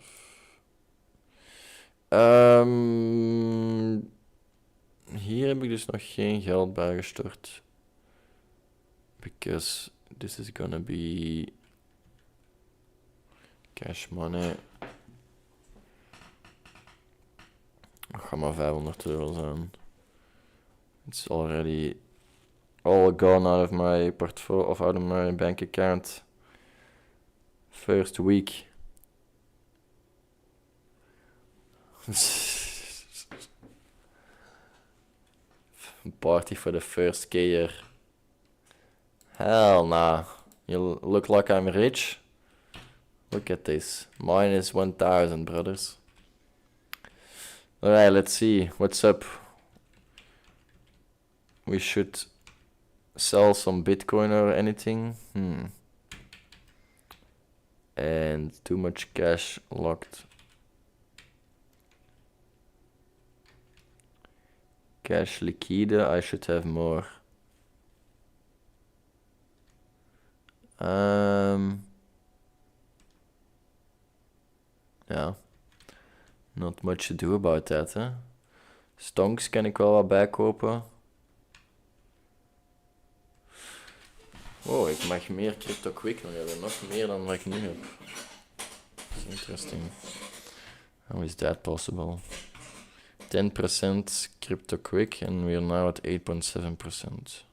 Hier heb ik dus nog geen geld bijgestort. Because this is gonna be cash money. Het gaat maar €500 zijn. It's already all gone out of my portfolio, of out of my bank account. First week. Party for the first year. Hell nah. You look like I'm rich. Look at this. Minus 1,000, brothers. Alright, let's see. What's up? We should sell some Bitcoin or anything. And too much cash locked. Cash liquide, I should have more. Ja. Not much to do about that, hè. Stonks kan ik wel wat bijkopen. Oh, ik mag meer crypto quick nog hebben. Nog meer dan wat ik nu heb. That's interesting. How is that possible? 10% crypto quick and we're now at 8.7%.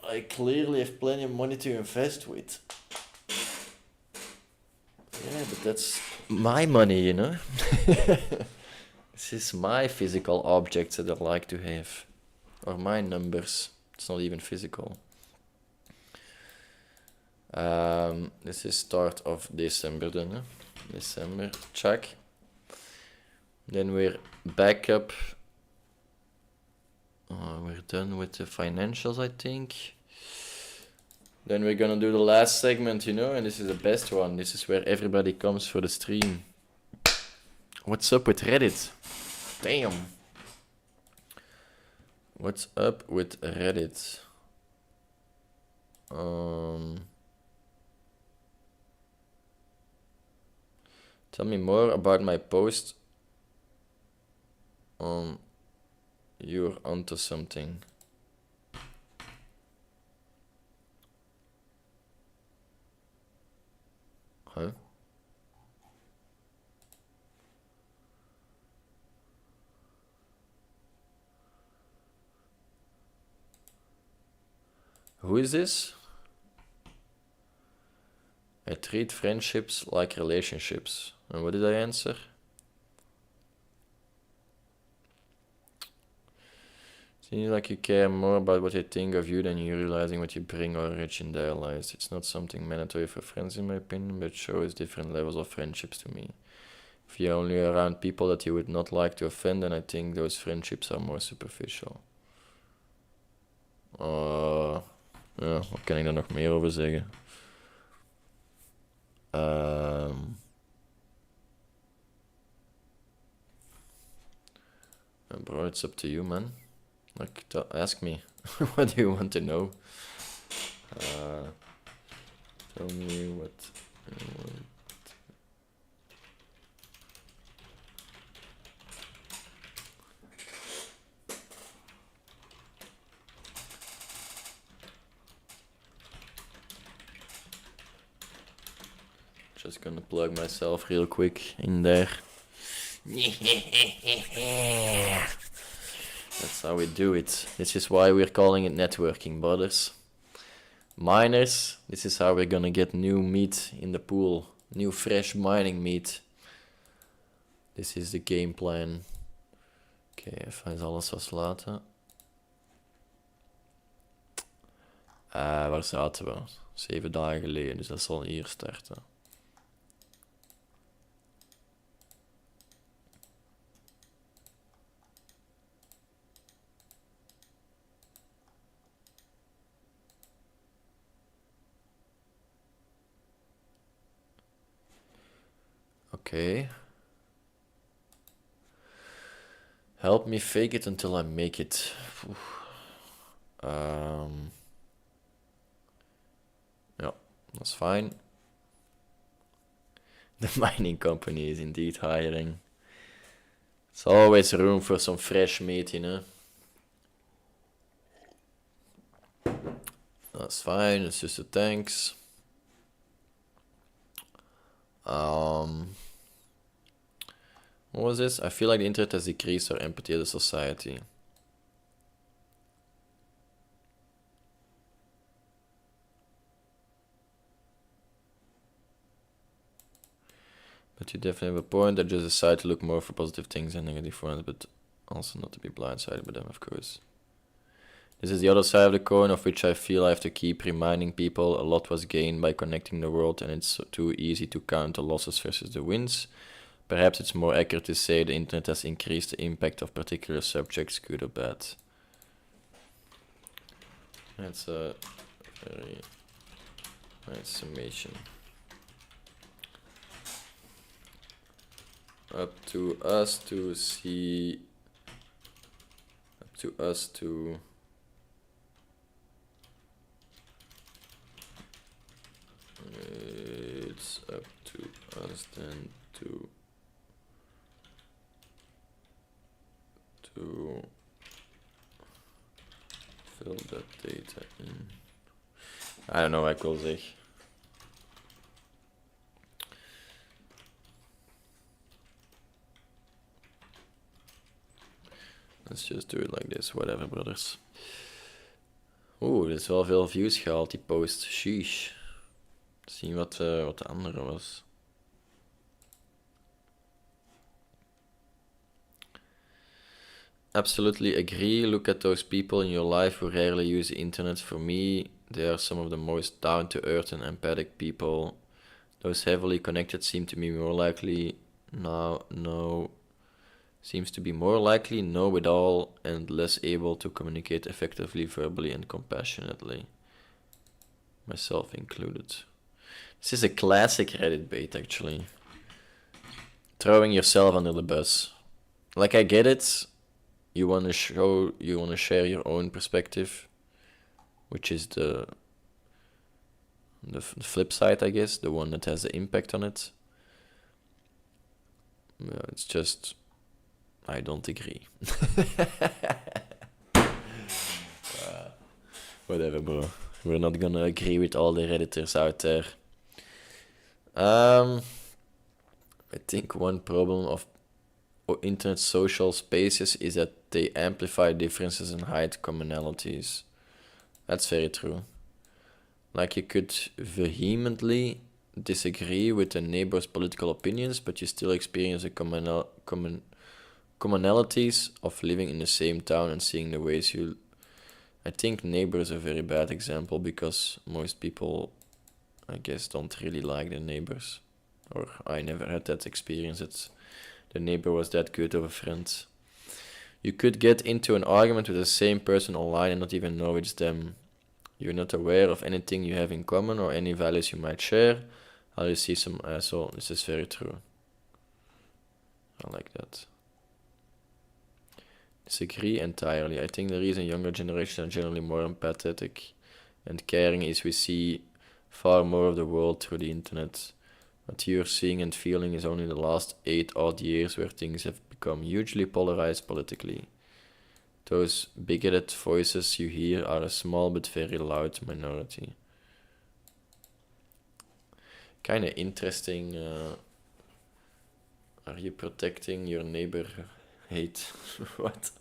I clearly have plenty of money to invest with. Yeah, but that's my money, you know? This is my physical objects that I like to have. Or my numbers. It's not even physical. This is start of December then, hè? December, check. Then we're back up. We're done with the financials, I think. Then we're gonna do the last segment, you know, and this is the best one. This is where everybody comes for the stream. What's up with Reddit? Damn. What's up with Reddit? Tell me more about my post on You're Onto Something. Huh? Who is this? I treat friendships like relationships. And what did I answer? Seems like you care more about what they think of you than you realizing what you bring or reach in their lives. It's not something mandatory for friends in my opinion, but shows different levels of friendships to me. If you're only around people that you would not like to offend, then I think those friendships are more superficial. Ja, wat kan ik daar nog meer over zeggen? Bro, it's up to you, man. Like, ask me. What do you want to know? Tell me what you want. Just gonna plug myself real quick in there. That's how we do it. This is why we're calling it networking, brothers. Miners, this is how we're gonna get new meat in the pool. New fresh mining meat. This is the game plan. Oké, even eens alles loslaten. Waar zaten we? 7 dagen geleden, dus dat zal hier starten. Oké. Help me fake it until I make it. Ja, dat is fijn. The mining company is indeed hiring. There's always room for some fresh meat, you know. That's fine, it's just the tanks. What was this? I feel like the internet has decreased our empathy as a society. But you definitely have a point. I just decide to look more for positive things and negative ones, but also not to be blindsided by them, of course. This is the other side of the coin, of which I feel I have to keep reminding people a lot was gained by connecting the world, and it's too easy to count the losses versus the wins. Perhaps it's more accurate to say the internet has increased the impact of particular subjects, good or bad. That's a very nice summation. Up to us to see. Up to us to. It's up to us then to fill that data in. I don't know wat ik wil zeggen. Let's just do it like this, whatever, brothers. Oeh, dit is wel veel views gehaald, die post. Sheesh. Zien wat de andere was. Absolutely agree. Look at those people in your life who rarely use the internet. For me, they are some of the most down-to-earth and empathic people. Those heavily connected seem to be more likely know it all and less able to communicate effectively, verbally and compassionately. Myself included. This is a classic Reddit bait, actually. Throwing yourself under the bus. Like, I get it. You want to share your own perspective, which is the flip side, I guess, the one that has the impact on it. It's just, I don't agree. Whatever, bro. We're not gonna agree with all the Redditors out there. I think one problem of internet social spaces is that they amplify differences and hide commonalities. That's very true. Like, you could vehemently disagree with a neighbor's political opinions, but you still experience the commonalities of living in the same town and seeing the ways you... I think neighbor is a very bad example, because most people, I guess, don't really like their neighbors. Or I never had that experience that the neighbor was that good of a friend. You could get into an argument with the same person online and not even know it's them. You're not aware of anything you have in common or any values you might share. How you see some asshole. This is very true. I like that. Disagree entirely. I think the reason younger generations are generally more empathetic and caring is we see far more of the world through the internet. What you're seeing and feeling is only the last 8 odd years where things have become hugely polarized politically. Those bigoted voices you hear are a small but very loud minority. Kinda interesting. Are you protecting your neighbor hate? What?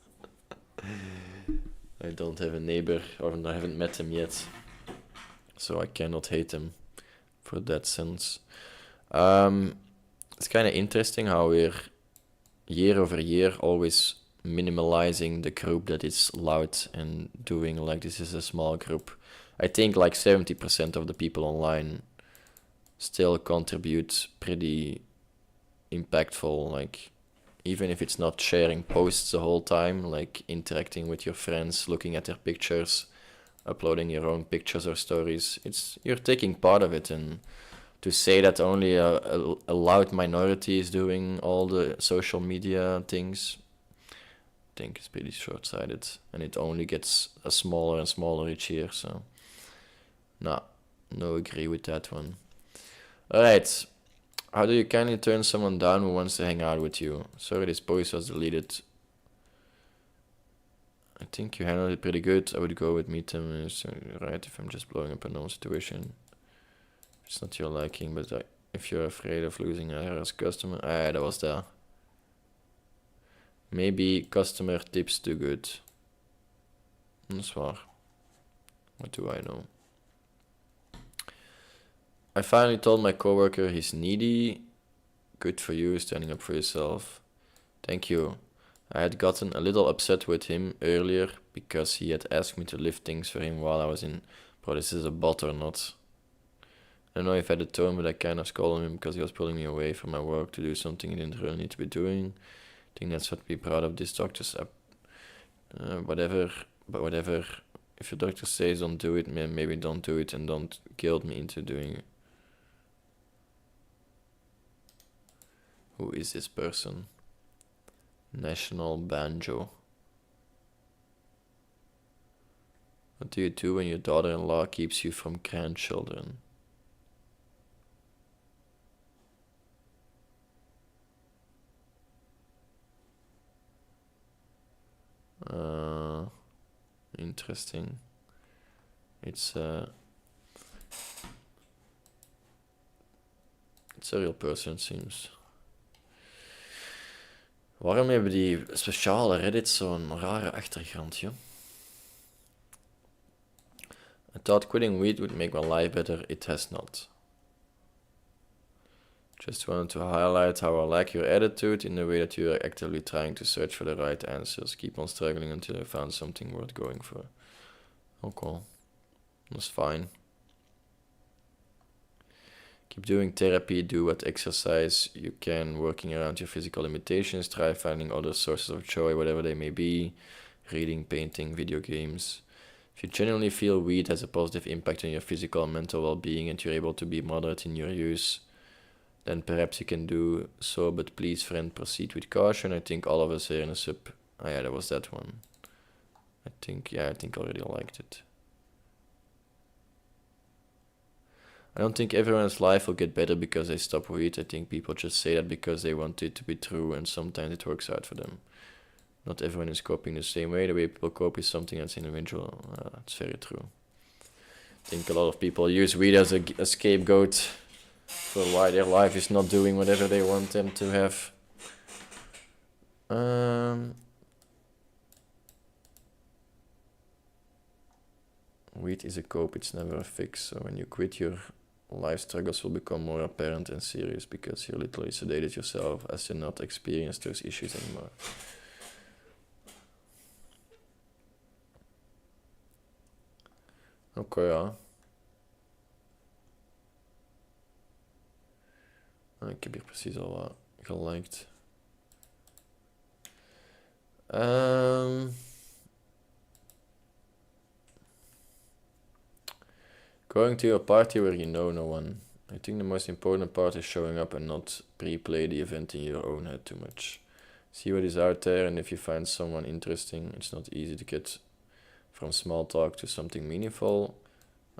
I don't have a neighbor, or I haven't met him yet. so I cannot hate him for that sense. It's kind of interesting how we're year over year always minimalizing the group that is loud and doing like this is a small group. I think like 70% of the people online still contribute pretty impactful, like even if it's not sharing posts the whole time, like interacting with your friends, looking at their pictures, uploading your own pictures or stories. You're taking part of it, and to say that only a loud minority is doing all the social media things, I think it's pretty short-sighted, and it only gets a smaller and smaller each year. So, no agree with that one. All right. How do you kindly turn someone down who wants to hang out with you? Sorry, this post was deleted. I think you handled it pretty good. I would go with meet them, right? If I'm just blowing up a known situation. It's not your liking, but if you're afraid of losing her as customer, that was there. Maybe customer tips too good. That's waar. What do I know? I finally told my coworker he's needy. Good for you, standing up for yourself. Thank you. I had gotten a little upset with him earlier because he had asked me to lift things for him while I was in. Bro, this is a bot or not? I don't know if I had a tone, but I kind of scolded him because he was pulling me away from my work to do something he didn't really need to be doing. I think that's what to be proud of this doctor's app. Whatever. If your doctor says don't do it, maybe don't do it and don't guilt me into doing it. Who is this person? National Banjo. What do you do when your daughter-in-law keeps you from grandchildren? Interesting. It's a real person, seems. Waarom hebben die speciale Reddit zo'n rare achtergrond, joh? I thought quitting weed would make my life better. It has not. Just wanted to highlight how I like your attitude in the way that you are actively trying to search for the right answers. Keep on struggling until you found something worth going for. Okay. That's fine. Keep doing therapy, do what exercise you can, working around your physical limitations, try finding other sources of joy, whatever they may be, reading, painting, video games. If you genuinely feel weed has a positive impact on your physical and mental well-being and you're able to be moderate in your use, then perhaps you can do so, but please, friend, proceed with caution. I think all of us here in the sub... Oh yeah, that was that one. I think I already liked it. I don't think everyone's life will get better because they stop weed. I think people just say that because they want it to be true, and sometimes it works out for them. Not everyone is coping the same way. The way people cope is something that's individual. That's very true. I think a lot of people use weed as a scapegoat for why their life is not doing whatever they want them to have. Weed is a cope, it's never a fix. So when you quit, your life struggles will become more apparent and serious because you literally sedated yourself as to not experience those issues anymore. Oké, ja. Ik heb hier precies al wat geliked. Going to a party where you know no one. I think the most important part is showing up and not pre-play the event in your own head too much. See what is out there, and if you find someone interesting, it's not easy to get from small talk to something meaningful.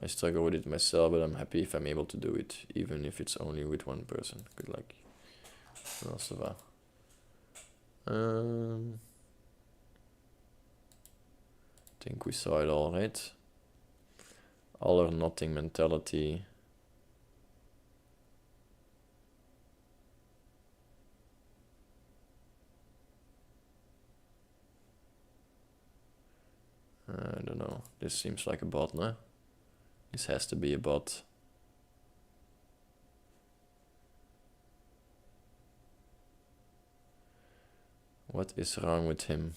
I struggle with it myself, but I'm happy if I'm able to do it, even if it's only with one person. Good luck. Well, ça va. I think we saw it all, right? All or nothing mentality. I don't know. This seems like a bot, no? This has to be a bot. What is wrong with him?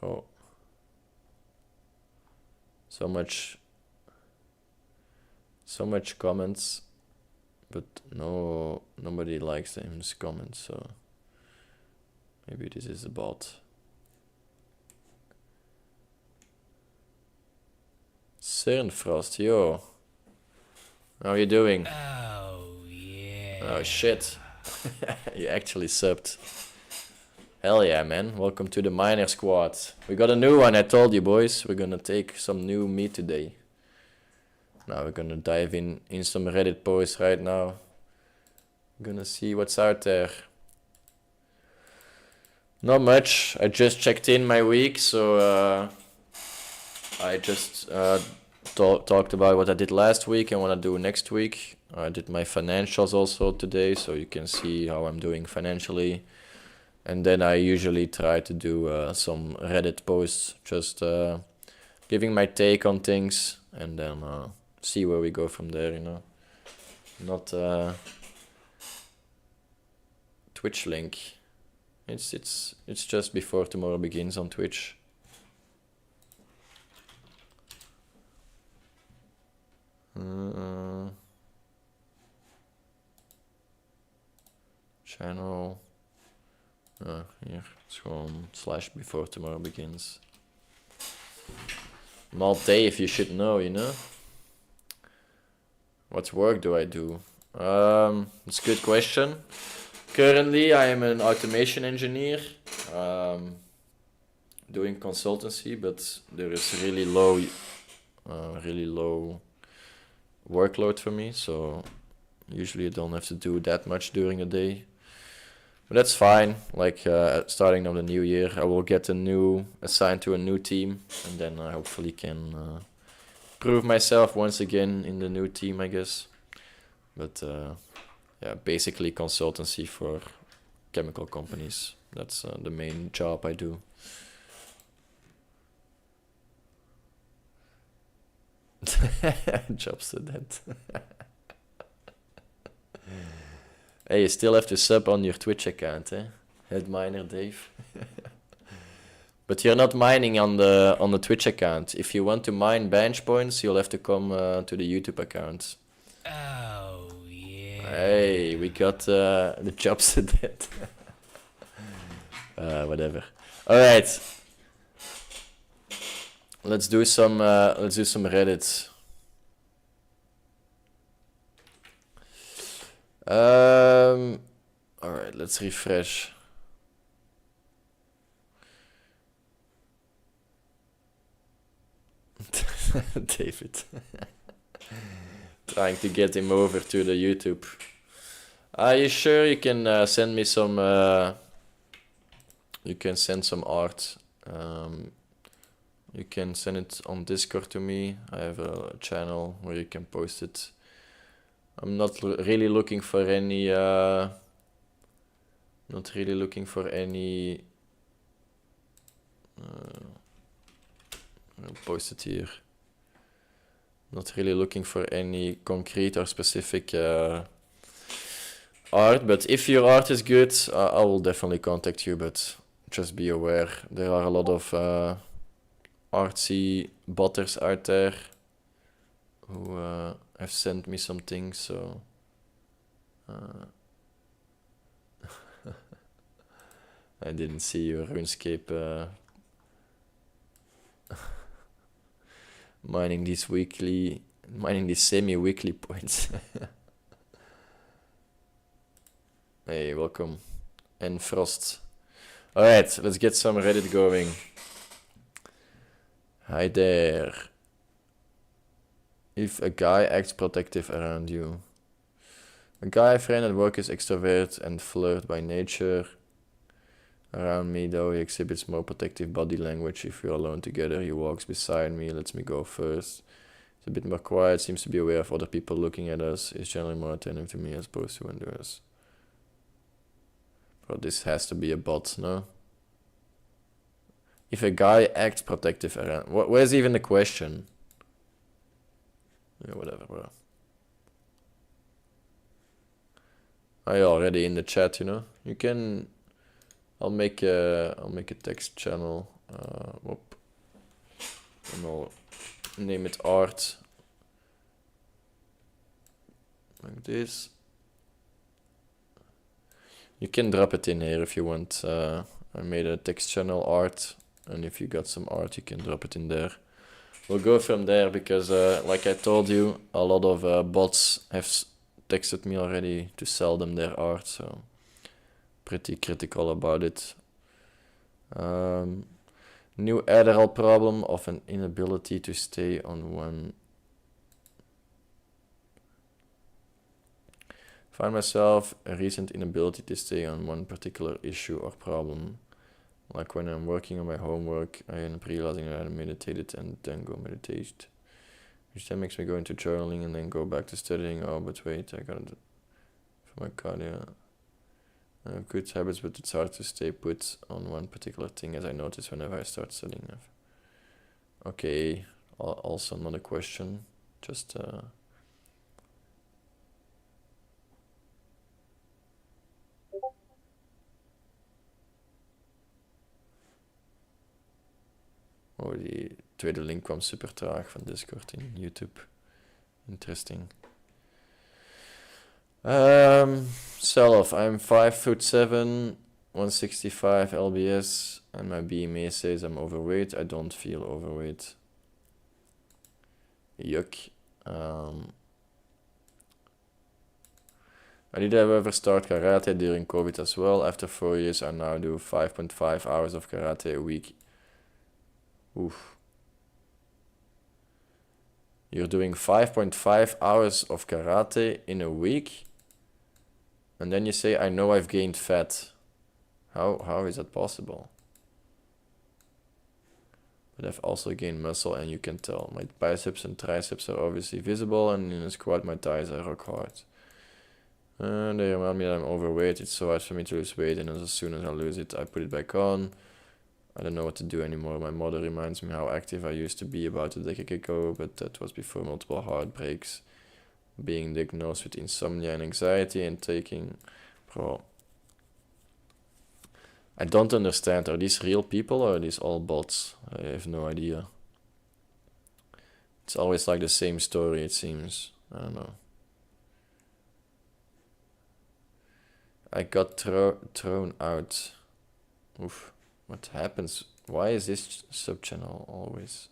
Bro. So much comments, but nobody likes his comments, so maybe this is a bot. Cernfrost, yo. How are you doing? Oh, yeah. Oh, shit. You actually subbed. Hell yeah, man. Welcome to the Miner Squad. We got a new one, I told you, boys. We're gonna take some new meat today. Now we're gonna dive in some Reddit posts right now. We're gonna see what's out there. Not much. I just checked in my week, so I just talked about what I did last week and what I do next week. I did my financials also today, so you can see how I'm doing financially. And then I usually try to do some Reddit posts, just giving my take on things, and then see where we go from there, you know. Not Twitch link. It's just before tomorrow begins on Twitch. Channel. Hier, it's gewoon / before tomorrow begins. Mal Dave, you should know, you know. What work do I do? It's a good question. Currently, I am an automation engineer, doing consultancy, but there is really low workload for me, so usually I don't have to do that much during the day. But that's fine. Like starting of the new year, I will get assigned to a new team, and then I hopefully can prove myself once again in the new team, I guess. But yeah, basically consultancy for chemical companies. That's the main job I do. Jobs to that. Hey, you still have to sub on your Twitch account, eh? Head miner Dave. But you're not mining on the Twitch account. If you want to mine bench points, you'll have to come to the YouTube account. Oh, yeah. Hey, we got the jobs to that. Whatever. All right. Let's do some Reddit. All right, let's refresh. David. Trying to get him over to the YouTube. Are you sure you can send me some you can send some art? You can send it on Discord to me. I have a channel where you can post it. I'm not really looking for any I'll post it here. Not really looking for any concrete or specific art, but if your art is good, I will definitely contact you, but just be aware, there are a lot of artsy botters out there who have sent me some things, so I didn't see your Runescape mining these semi-weekly points. Hey, welcome. And Frost. Alright, let's get some Reddit going. Hi there. If a guy acts protective around you. A guy friend at work is extrovert and flirt by nature. Around me, though, he exhibits more protective body language. If we're alone together, he walks beside me, lets me go first. He's a bit more quiet, seems to be aware of other people looking at us. He's generally more attentive to me as opposed to others. Bro, this has to be a bot, no? If a guy acts protective around... Where's even the question? Yeah, whatever, bro. Are you already in the chat, you know? You can... I'll make a text channel. Whoop. And I'll name it art. Like this. You can drop it in here if you want. I made a text channel art, and if you got some art, you can drop it in there. We'll go from there because, like I told you, a lot of bots have texted me already to sell them their art, so pretty critical about it. New Adderall problem of an inability to stay on one. Find myself a recent inability to stay on one particular issue or problem. Like when I'm working on my homework, I end up realizing that I meditated and then go meditate. Which then makes me go into journaling and then go back to studying. Oh, but wait, I got it for my cardio. I have good habits, but it's hard to stay put on one particular thing, as I notice whenever I start studying. Okay, also not a question, just oh, die tweede link kwam super traag van Discord in YouTube. Interesting. Self, I'm 5'7", 165 lbs, and my BMA says I'm overweight. I don't feel overweight. Yuck. I did however start karate during COVID as well. After 4 years, I now do 5.5 hours of karate a week. Oof. You're doing 5.5 hours of karate in a week? And then you say, I know I've gained fat. How is that possible? But I've also gained muscle, and you can tell. My biceps and triceps are obviously visible, and in a squat my thighs are rock hard. And they remind me that I'm overweight. It's so hard for me to lose weight, and as soon as I lose it, I put it back on. I don't know what to do anymore. My mother reminds me how active I used to be about a decade ago, but that was before multiple heartbreaks, being diagnosed with insomnia and anxiety, and taking... Bro, I don't understand. Are these real people or are these all bots? I have no idea. It's always like the same story, it seems. I don't know. I got thrown out. Oof. What happens? Why is this sub-channel always?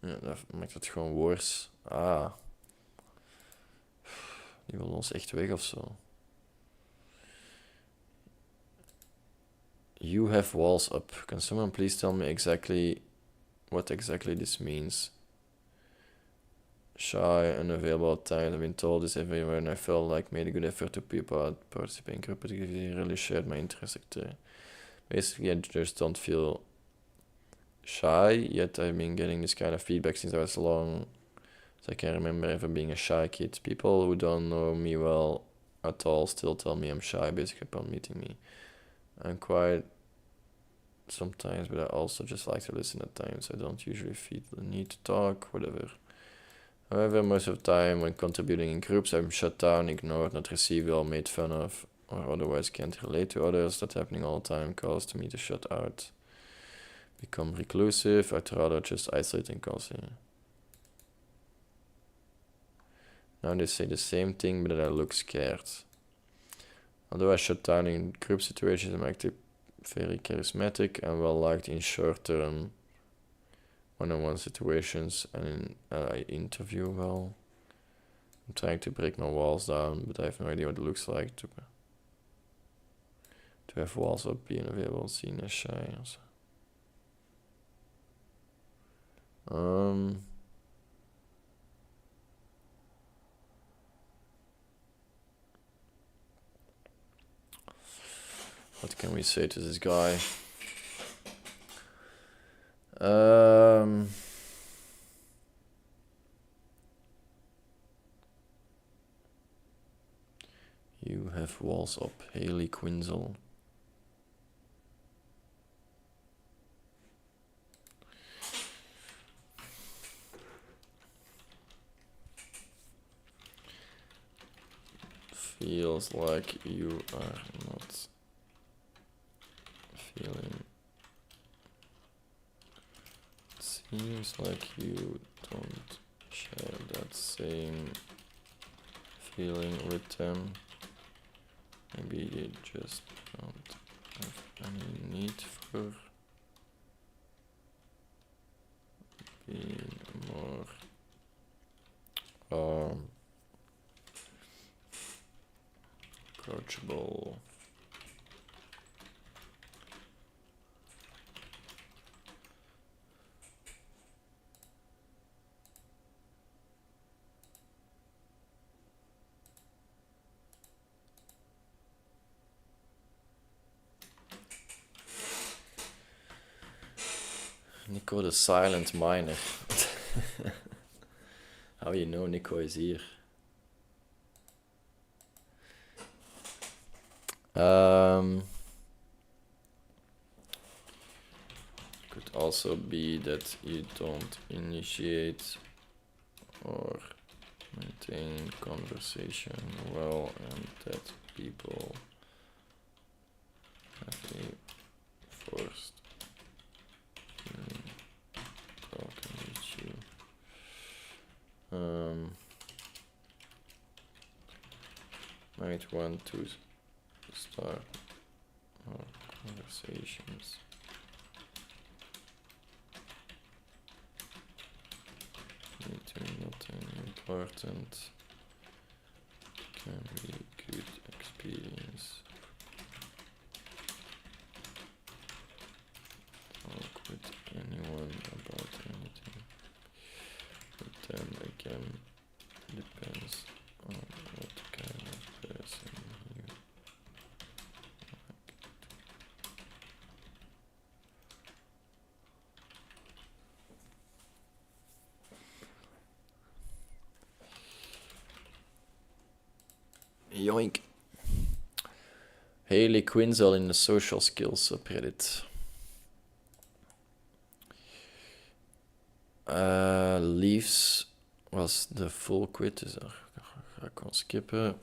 Ja, dat maakt het gewoon worse. Ah. Die wil ons echt weg of zo. You have walls up. Can someone please tell me exactly what exactly this means? Shy, unavailable at times. I've been told this everywhere, and I felt like made a good effort to participate in group, but it really shared my interest. Basically, I just don't feel shy, yet I've been getting this kind of feedback since I was long. So I can remember ever being a shy kid. People who don't know me well at all still tell me I'm shy, basically upon meeting me. I'm quiet sometimes, but I also just like to listen at times. I don't usually feel the need to talk, whatever. However, most of the time when contributing in groups, I'm shut down, ignored, not received or made fun of, or otherwise can't relate to others. That's happening all the time, causes me to shut out, become reclusive. I'd rather just isolate and constantly. Now they say the same thing, but that I look scared. Although I shut down in group situations, I'm actually very charismatic and well liked in short-term one-on-one situations, and I interview well. I'm trying to break my walls down, but I have no idea what it looks like to have walls up, being available, seen as shy. What can we say to this guy? You have walls up. Haley Quinzel. Feels like you are not feeling. Seems like you don't share that same feeling with them. Maybe they just don't have any need for being more approachable. Nico the silent miner. How you know Nico is here? Could also be that you don't initiate or maintain conversation well, and that people have a forced feeling talking with you. Might want to start more conversations. Nothing important. Can be good experience. Talk with anyone about anything. But then again, depends on what kind of person you like. Yoink. Haley Quinzel in the social skills subreddit. Leaves was de full quit, dus daar ga ik gewoon skippen.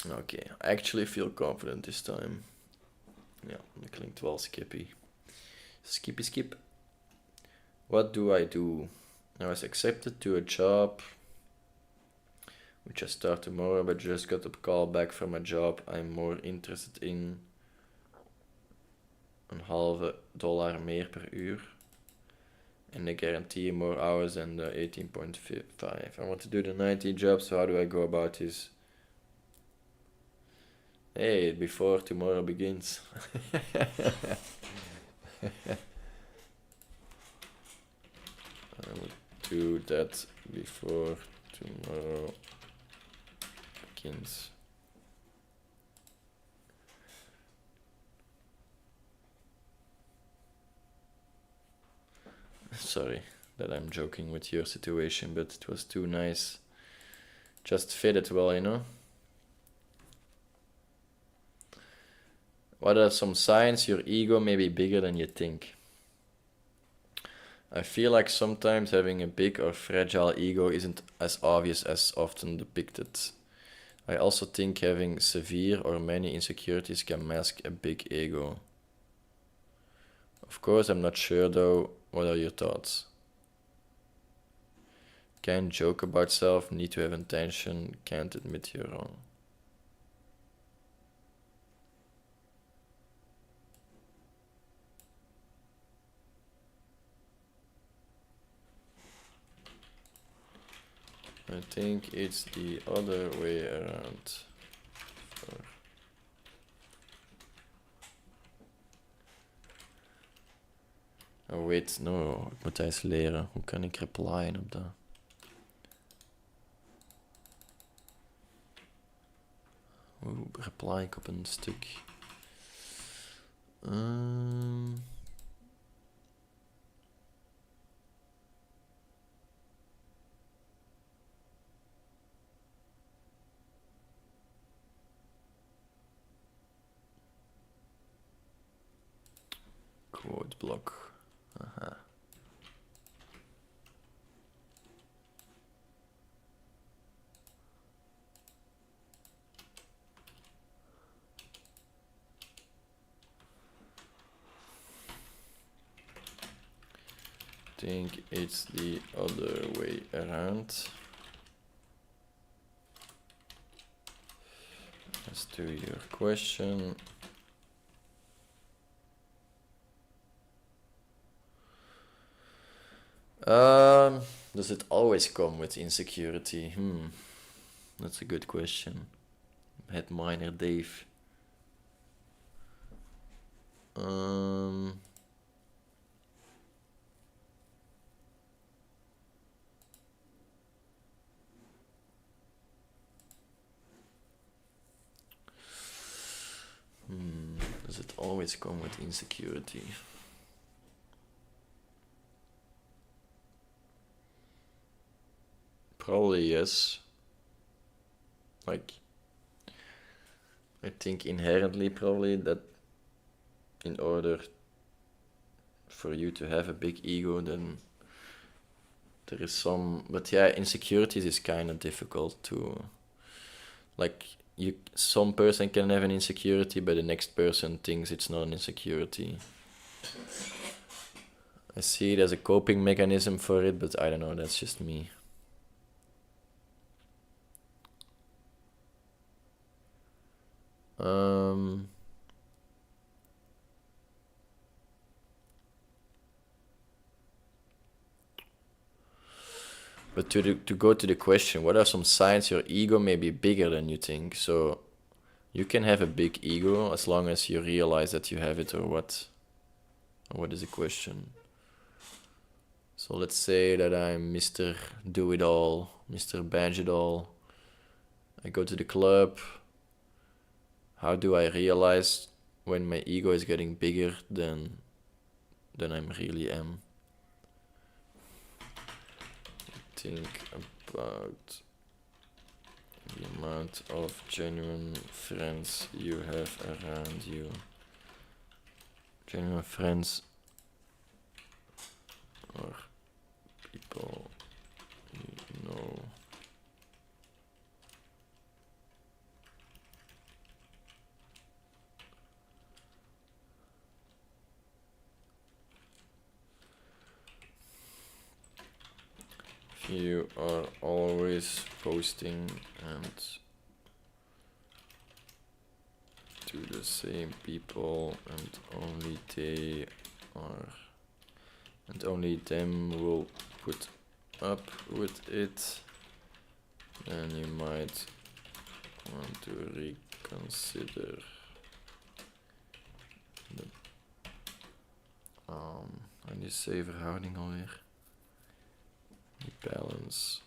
Okay, I actually feel confident this time. Ja, dat klinkt wel skippy. Skippy skip. What do I do? I was accepted to a job, which I start tomorrow, but just got a call back from a job I'm more interested in. $0,5 meer per uur. And they guarantee more hours than the 18.5. I want to do the 90 job, so how do I go about this? Hey, before tomorrow begins. I would do that before tomorrow begins. Sorry that I'm joking with your situation, but it was too nice. Just fitted well, you know? What are some signs your ego may be bigger than you think? I feel like sometimes having a big or fragile ego isn't as obvious as often depicted. I also think having severe or many insecurities can mask a big ego. Of course, I'm not sure though. What are your thoughts? Can't joke about self, need to have intention, can't admit you're wrong. I think it's the other way around. Oh wait, no, ik moet eens leren. Hoe kan ik replyen op dat? Hoe reply ik op een stuk? quote block. Think it's the other way around. As to your question, does it always come with insecurity? That's a good question. Head miner Dave. Does it always come with insecurity? Probably yes. Like, I think inherently probably that in order for you to have a big ego, then there is some, but yeah, insecurities is kind of difficult to, like, some person can have an insecurity, but the next person thinks it's not an insecurity. I see it as a coping mechanism for it, but I don't know, that's just me. But to go to the question, what are some signs your ego may be bigger than you think? So you can have a big ego as long as you realize that you have it, or what? What is the question? So let's say that I'm Mr. Do-It-All, Mr. Badge-It-All. I go to the club. How do I realize when my ego is getting bigger than I really am? Think about the amount of genuine friends you have around you. Genuine friends or people you know. You are always posting and to the same people, and only they are, and only them will put up with it, then you might want to reconsider the en die C-verhouding alweer. Balance.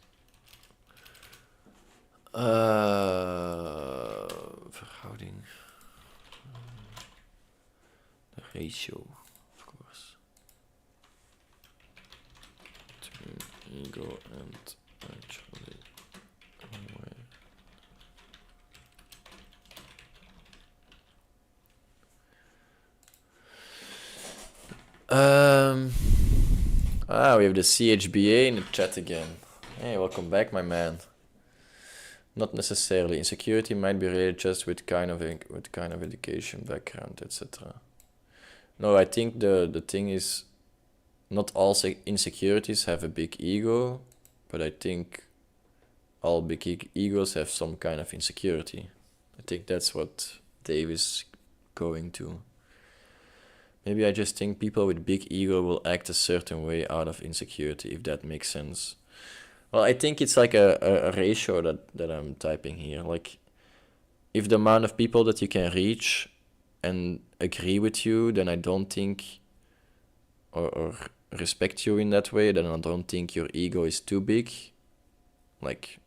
Verhouding. The ratio, of course. Between ego and actually aware. We have the CHBA in the chat again. Hey, welcome back, my man. Not necessarily. Insecurity might be related just with kind of education, background, etc. No, I think the thing is, not all insecurities have a big ego, but I think all big egos have some kind of insecurity. I think that's what Dave is going to. Maybe I just think people with big ego will act a certain way out of insecurity, if that makes sense. Well, I think it's like a ratio that I'm typing here. Like, if the amount of people that you can reach and agree with you, then I don't think, or respect you in that way, then I don't think your ego is too big. Like,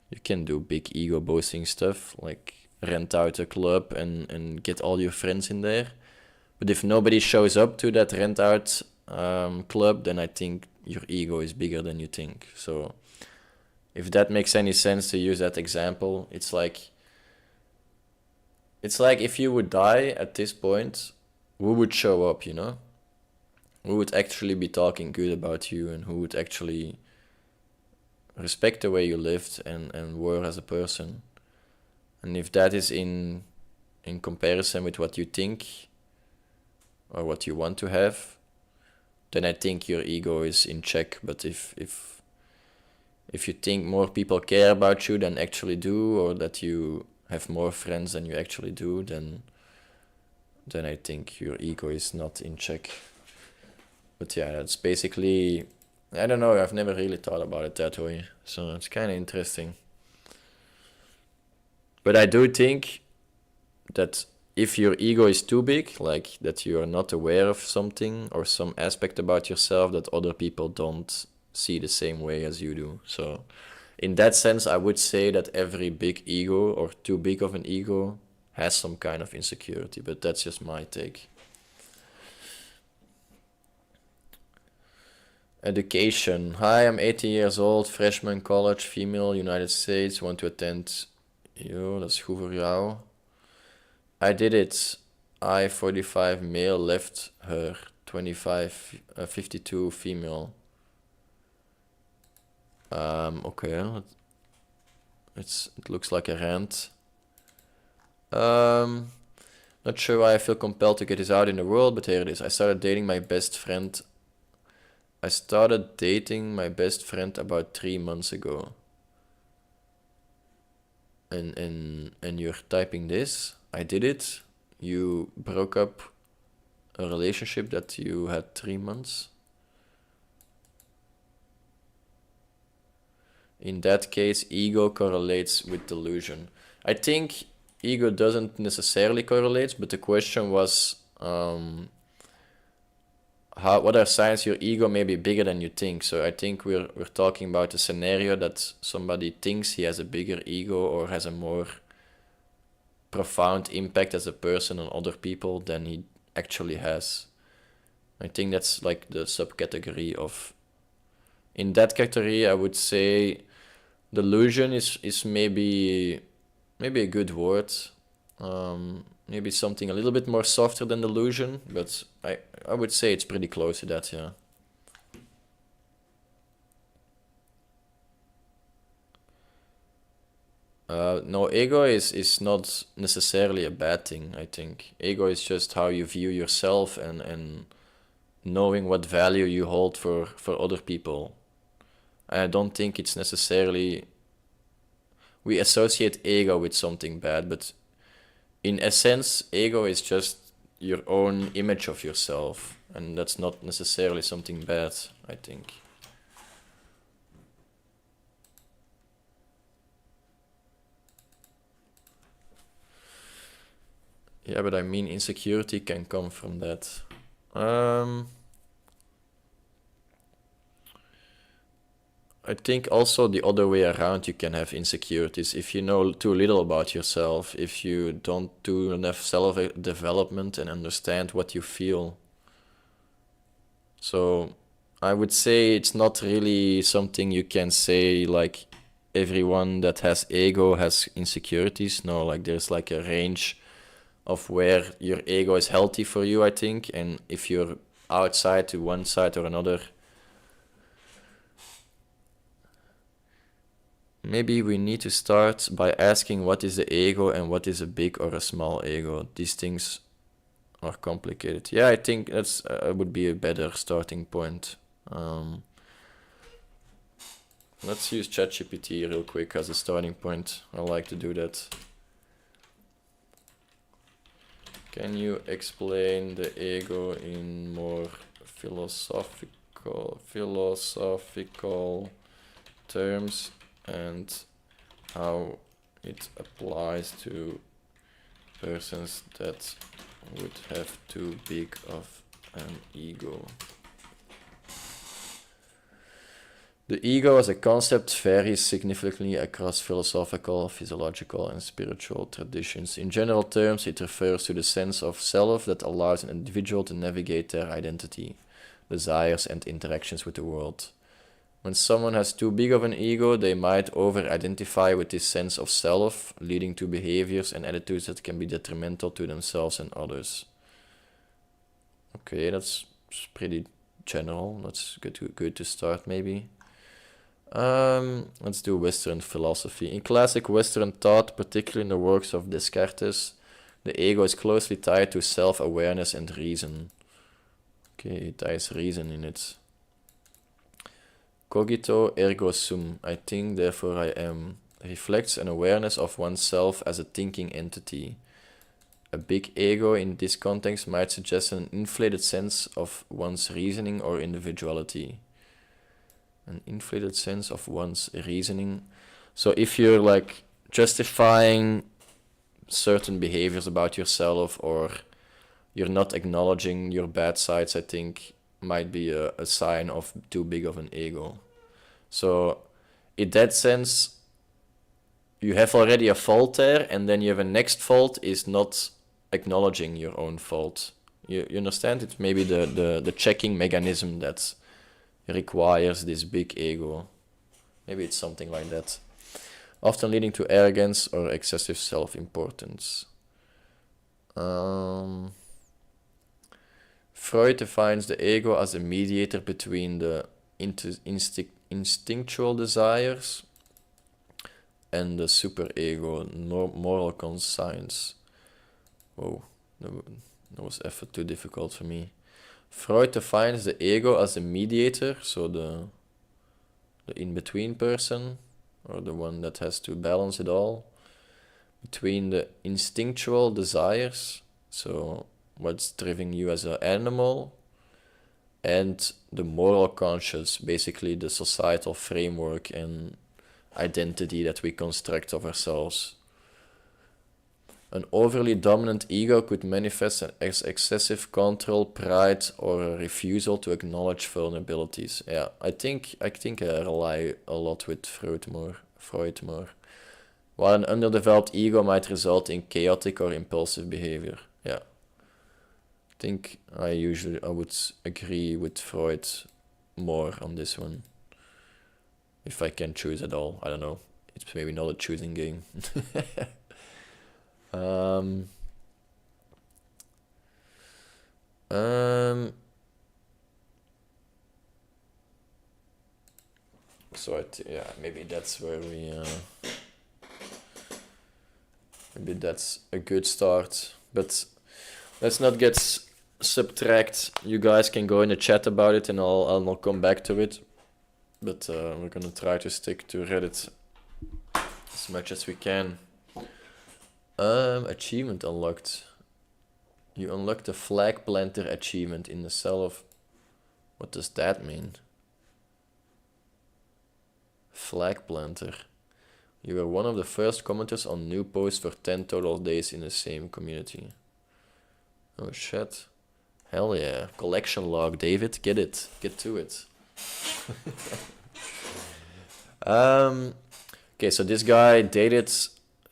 you can do big ego boasting stuff, like rent out a club and get all your friends in there. But if nobody shows up to that rent out club, then I think your ego is bigger than you think. So if that makes any sense to use that example, it's like if you would die at this point, who would show up, you know? who would actually be talking good about you and who would actually respect the way you lived and were as a person. And if that is in comparison with what you think or what you want to have, then I think your ego is in check. But if you think more people care about you than actually do, or that you have more friends than you actually do, then I think your ego is not in check. But yeah, that's basically, I don't know, I've never really thought about it that way, so it's kind of interesting. But I do think that if your ego is too big, like that you are not aware of something or some aspect about yourself that other people don't see the same way as you do. So in that sense, I would say that every big ego or too big of an ego has some kind of insecurity, but that's just my take. Education. Hi, I'm 18 years old, freshman college, female, United States, want to attend. Yo, dat is goed voor jou. I did it. I, 45, male, left her, 25, 52, female. Okay. It looks like a rant. Not sure why I feel compelled to get this out in the world, but here it is. I started dating my best friend about 3 months ago. And you're typing this. I did it. You broke up a relationship that you had 3 months. In that case, ego correlates with delusion. I think ego doesn't necessarily correlate, but the question was, what are signs your ego may be bigger than you think? So I think we're talking about a scenario that somebody thinks he has a bigger ego or has a more profound impact as a person on other people than he actually has. I think that's like the subcategory of. In that category, I would say delusion is maybe a good word. Maybe something a little bit more softer than delusion, but I would say it's pretty close to that, yeah. No, ego is not necessarily a bad thing, I think. Ego is just how you view yourself and knowing what value you hold for other people. I don't think it's necessarily... We associate ego with something bad, but in essence, ego is just your own image of yourself, and that's not necessarily something bad, I think. Yeah, but I mean, insecurity can come from that. I think also the other way around, you can have insecurities if you know too little about yourself, if you don't do enough self-development and understand what you feel. So I would say it's not really something you can say like everyone that has ego has insecurities. No, like there's like a range of where your ego is healthy for you, I think, and if you're outside to one side or another, maybe we need to start by asking what is the ego and what is a big or a small ego. These things are complicated. Yeah, I think that's would be a better starting point. Let's use ChatGPT real quick as a starting point. I like to do that. Can you explain the ego in more philosophical terms and how it applies to persons that would have too big of an ego? The ego as a concept varies significantly across philosophical, physiological, and spiritual traditions. In general terms, it refers to the sense of self that allows an individual to navigate their identity, desires, and interactions with the world. When someone has too big of an ego, they might over-identify with this sense of self, leading to behaviors and attitudes that can be detrimental to themselves and others. Okay, that's pretty general. That's good to start maybe. Let's do Western philosophy. In classic Western thought, particularly in the works of Descartes, the ego is closely tied to self-awareness and reason. Okay, it ties reason in it. Cogito ergo sum, I think, therefore I am, reflects an awareness of oneself as a thinking entity. A big ego in this context might suggest an inflated sense of one's reasoning or individuality. An inflated sense of one's reasoning. So if you're like justifying certain behaviors about yourself, or you're not acknowledging your bad sides, I think might be a sign of too big of an ego. So in that sense, you have already a fault there, and then you have a next fault is not acknowledging your own fault. You understand? It's maybe the checking mechanism that requires this big ego. Maybe it's something like that. Often leading to arrogance or excessive self-importance. Freud defines the ego as a mediator between the instinctual desires and the superego, moral conscience. Whoa, that was effort too difficult for me. Freud defines the ego as a mediator, so the in-between person, or the one that has to balance it all, between the instinctual desires, so what's driving you as an animal, and the moral conscience, basically the societal framework and identity that we construct of ourselves. An overly dominant ego could manifest as excessive control, pride, or a refusal to acknowledge vulnerabilities. Yeah, I think I rely a lot with Freud more. While an underdeveloped ego might result in chaotic or impulsive behavior. Yeah. I think I would agree with Freud more on this one. If I can choose at all. I don't know. It's maybe not a choosing game. So yeah, maybe that's where we maybe that's a good start, but let's not get subtract. You guys can go in the chat about it and I'll come back to it, but we're gonna try to stick to Reddit as much as we can. Achievement unlocked. You unlocked the flag planter achievement in the cell of... What does that mean? Flag planter. You were one of the first commenters on new posts for 10 total days in the same community. Oh shit. Hell yeah. Collection log, David. Get it. Get to it. Okay, so this guy dated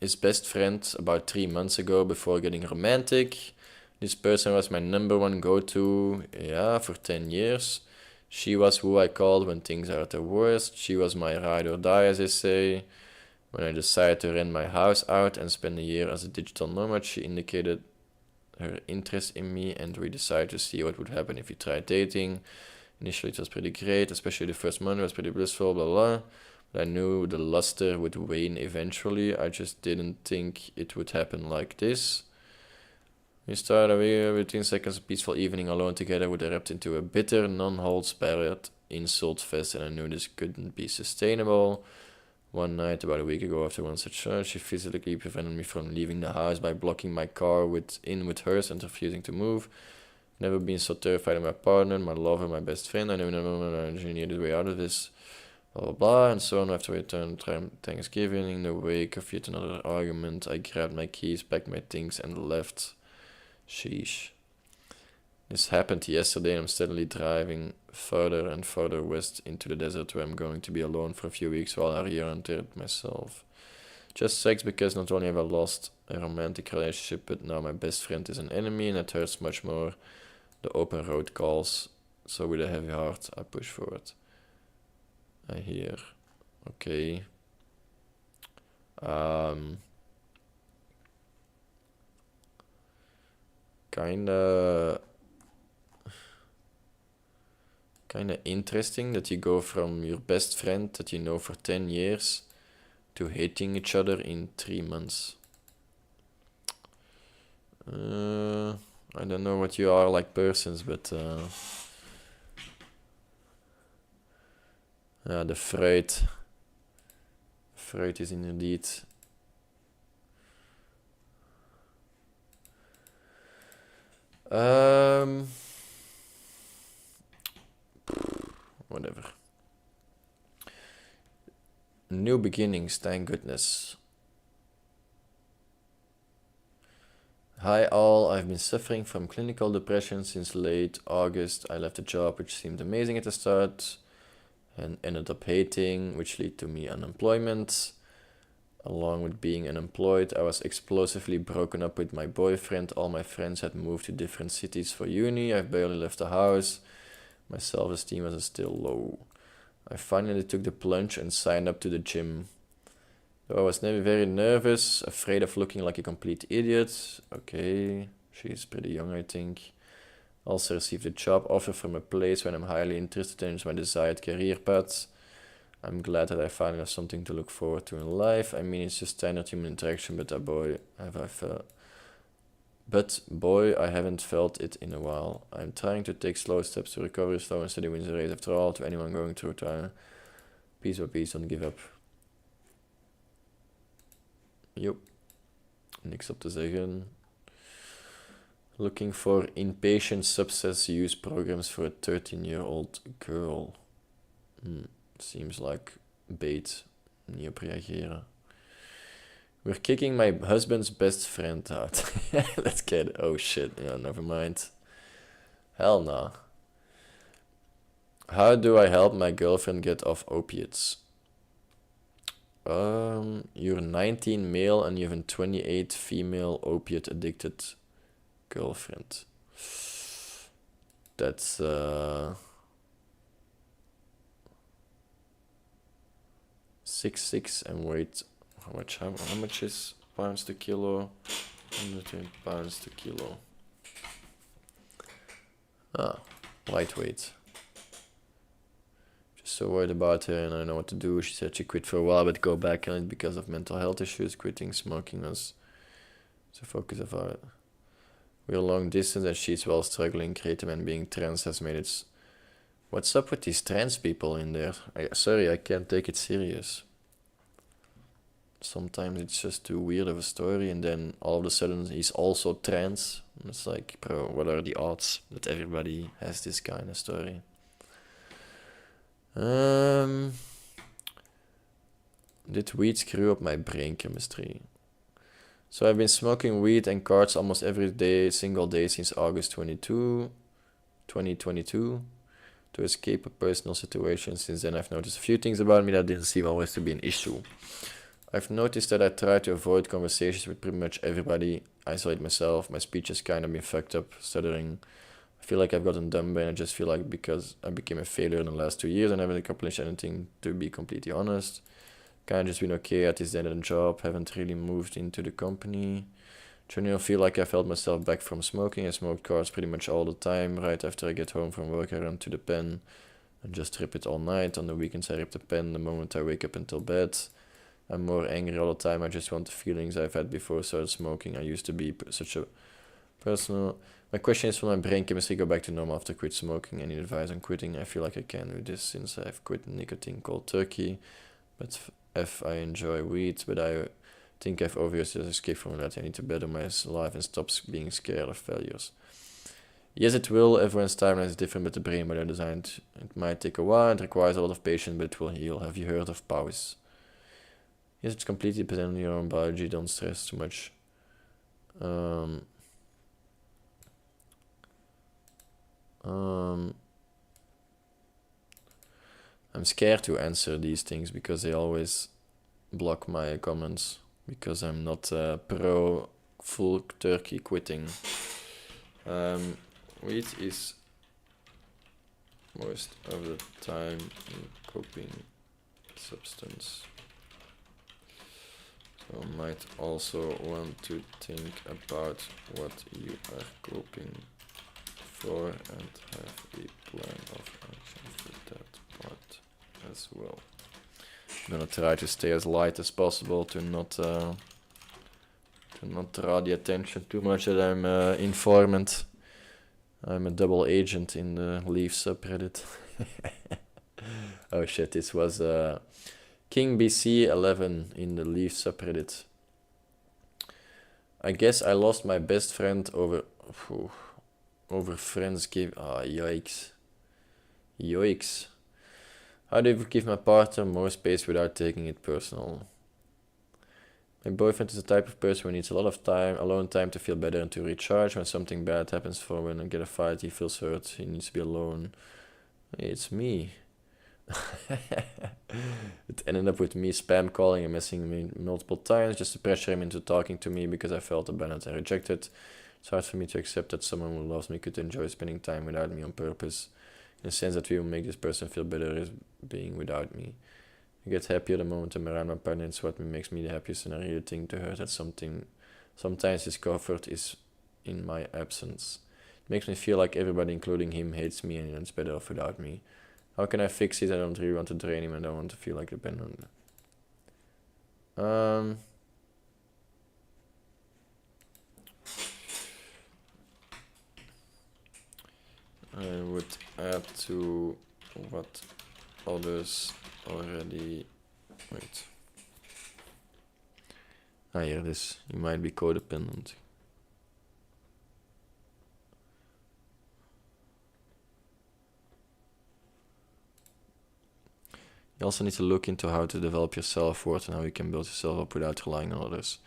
his best friend about 3 months ago before getting romantic. This person was my number one go-to, for 10 years. She was who I called when things are at their worst. She was my ride or die, as I say. When I decided to rent my house out and spend a year as a digital nomad, she indicated her interest in me, and we decided to see what would happen if we tried dating. Initially it was pretty great, especially the first month was pretty blissful, blah blah. But I knew the luster would wane eventually. I just didn't think it would happen like this. We started within seconds, a peaceful evening alone together would erupt into a bitter, non-holds-barred insult fest, and I knew this couldn't be sustainable. One night, about a week ago, after one such search, she physically prevented me from leaving the house by blocking my car with hers and refusing to move. Never been so terrified of my partner, my lover, my best friend. I never engineered the way out of this. Blah, blah, blah, and so on. After we returned Thanksgiving, in the wake of yet another argument, I grabbed my keys, packed my things, and left. Sheesh. This happened yesterday, and I'm steadily driving further and further west into the desert, where I'm going to be alone for a few weeks while I reorientate myself. Just sex, because not only have I lost a romantic relationship, but now my best friend is an enemy, and it hurts much more. The open road calls, so with a heavy heart, I push forward. I hear. Okay. Kinda Kind of interesting that you go from your best friend that you know for 10 years to hating each other in 3 months. I don't know what you are like persons, but the Freud is indeed whatever. New beginnings, thank goodness. Hi all, I've been suffering from clinical depression since late August. I left a job which seemed amazing at the start and ended up hating, which led to me unemployment. Along with being unemployed, I was explosively broken up with my boyfriend. All my friends had moved to different cities for uni. I've barely left the house. My self-esteem was still low. I finally took the plunge and signed up to the gym. Though I was never very nervous, afraid of looking like a complete idiot. Okay, she's pretty young, I think. Also received a job offer from a place when I'm highly interested in my desired career path. I'm glad that I finally have something to look forward to in life. I mean, it's just standard human interaction, but boy, I haven't felt it in a while. I'm trying to take slow steps to recover. Slow and steady wins the race. After all, to anyone going through time, piece by piece, don't give up. Yep. Niks op te zeggen. Looking for inpatient substance use programs for a 13-year-old girl. Seems like bait. Niet op reageren. We're kicking my husband's best friend out. Let's get it. Oh shit. Yeah, never mind. Hell no. How do I help my girlfriend get off opiates? You're 19 male and you have a 28 female opiate addicted girlfriend. That's 6'6" and weight. How much is pounds to kilo? 110 pounds to kilo. Lightweight. Just so worried about her and I don't know what to do. She said she quit for a while but go back on it because of mental health issues. Quitting smoking was the focus of our... We're long distance and she's well struggling. Creative and being trans has made it... What's up with these trans people in there? Sorry, I can't take it serious. Sometimes it's just too weird of a story and then all of a sudden he's also trans. It's like, bro, what are the odds that everybody has this kind of story? Did weed screw up my brain chemistry? So I've been smoking weed and cards almost every day, single day since August 2022 to escape a personal situation. Since then I've noticed a few things about me that didn't seem always to be an issue. I've noticed that I try to avoid conversations with pretty much everybody, isolate myself, my speech has kind of been fucked up, stuttering. I feel like I've gotten dumb and I just feel like because I became a failure in the last 2 years and haven't accomplished anything, to be completely honest. Kind of just been okay at this end of the job, haven't really moved into the company. Generally feel like I felt myself back from smoking. I smoked cards pretty much all the time. Right after I get home from work I run to the pen and just rip it all night. On the weekends I rip the pen the moment I wake up until bed. I'm more angry all the time. I just want the feelings I've had before I started smoking. I used to be such a personal... My question is, will my brain chemistry go back to normal after quit smoking? Any advice on quitting? I feel like I can do this since I've quit nicotine cold turkey. But I enjoy weed, but I think I've obviously escaped from that. I need to better my life and stop being scared of failures. Yes, it will. Everyone's timeline is different, but the brain by designed. It might take a while. It requires a lot of patience, but it will heal. Have you heard of pause? Yes, it's completely dependent on your own biology. Don't stress too much. I'm scared to answer these things because they always block my comments because I'm not pro full turkey quitting. Weed is most of the time a coping substance. So might also want to think about what you are coping for and have a plan of action as well. I'm gonna try to stay as light as possible to not draw the attention too much that I'm informant. I'm a double agent in the Leaf subreddit. Oh shit, this was King BC 11 in the Leaf subreddit. I guess I lost my best friend over friends give. Yikes. Yikes. How do I give my partner more space without taking it personal? My boyfriend is the type of person who needs a lot of time, alone time to feel better and to recharge. When something bad happens for when I get a fight, he feels hurt. He needs to be alone. Hey, it's me. It ended up with me spam calling and messaging me multiple times just to pressure him into talking to me because I felt abandoned and rejected. It's hard for me to accept that someone who loves me could enjoy spending time without me on purpose. In the sense that we will make this person feel better as being without me. I get happier the moment I'm around my partner. It's what makes me the happiest, and I really think to her that sometimes his comfort is in my absence. It makes me feel like everybody, including him, hates me and it's better off without me. How can I fix it? I don't really want to drain him and I don't want to feel like dependent. I would add to what others already. Wait. Here it is. You might be codependent. You also need to look into how to develop your self-worth and how you can build yourself up without relying on others.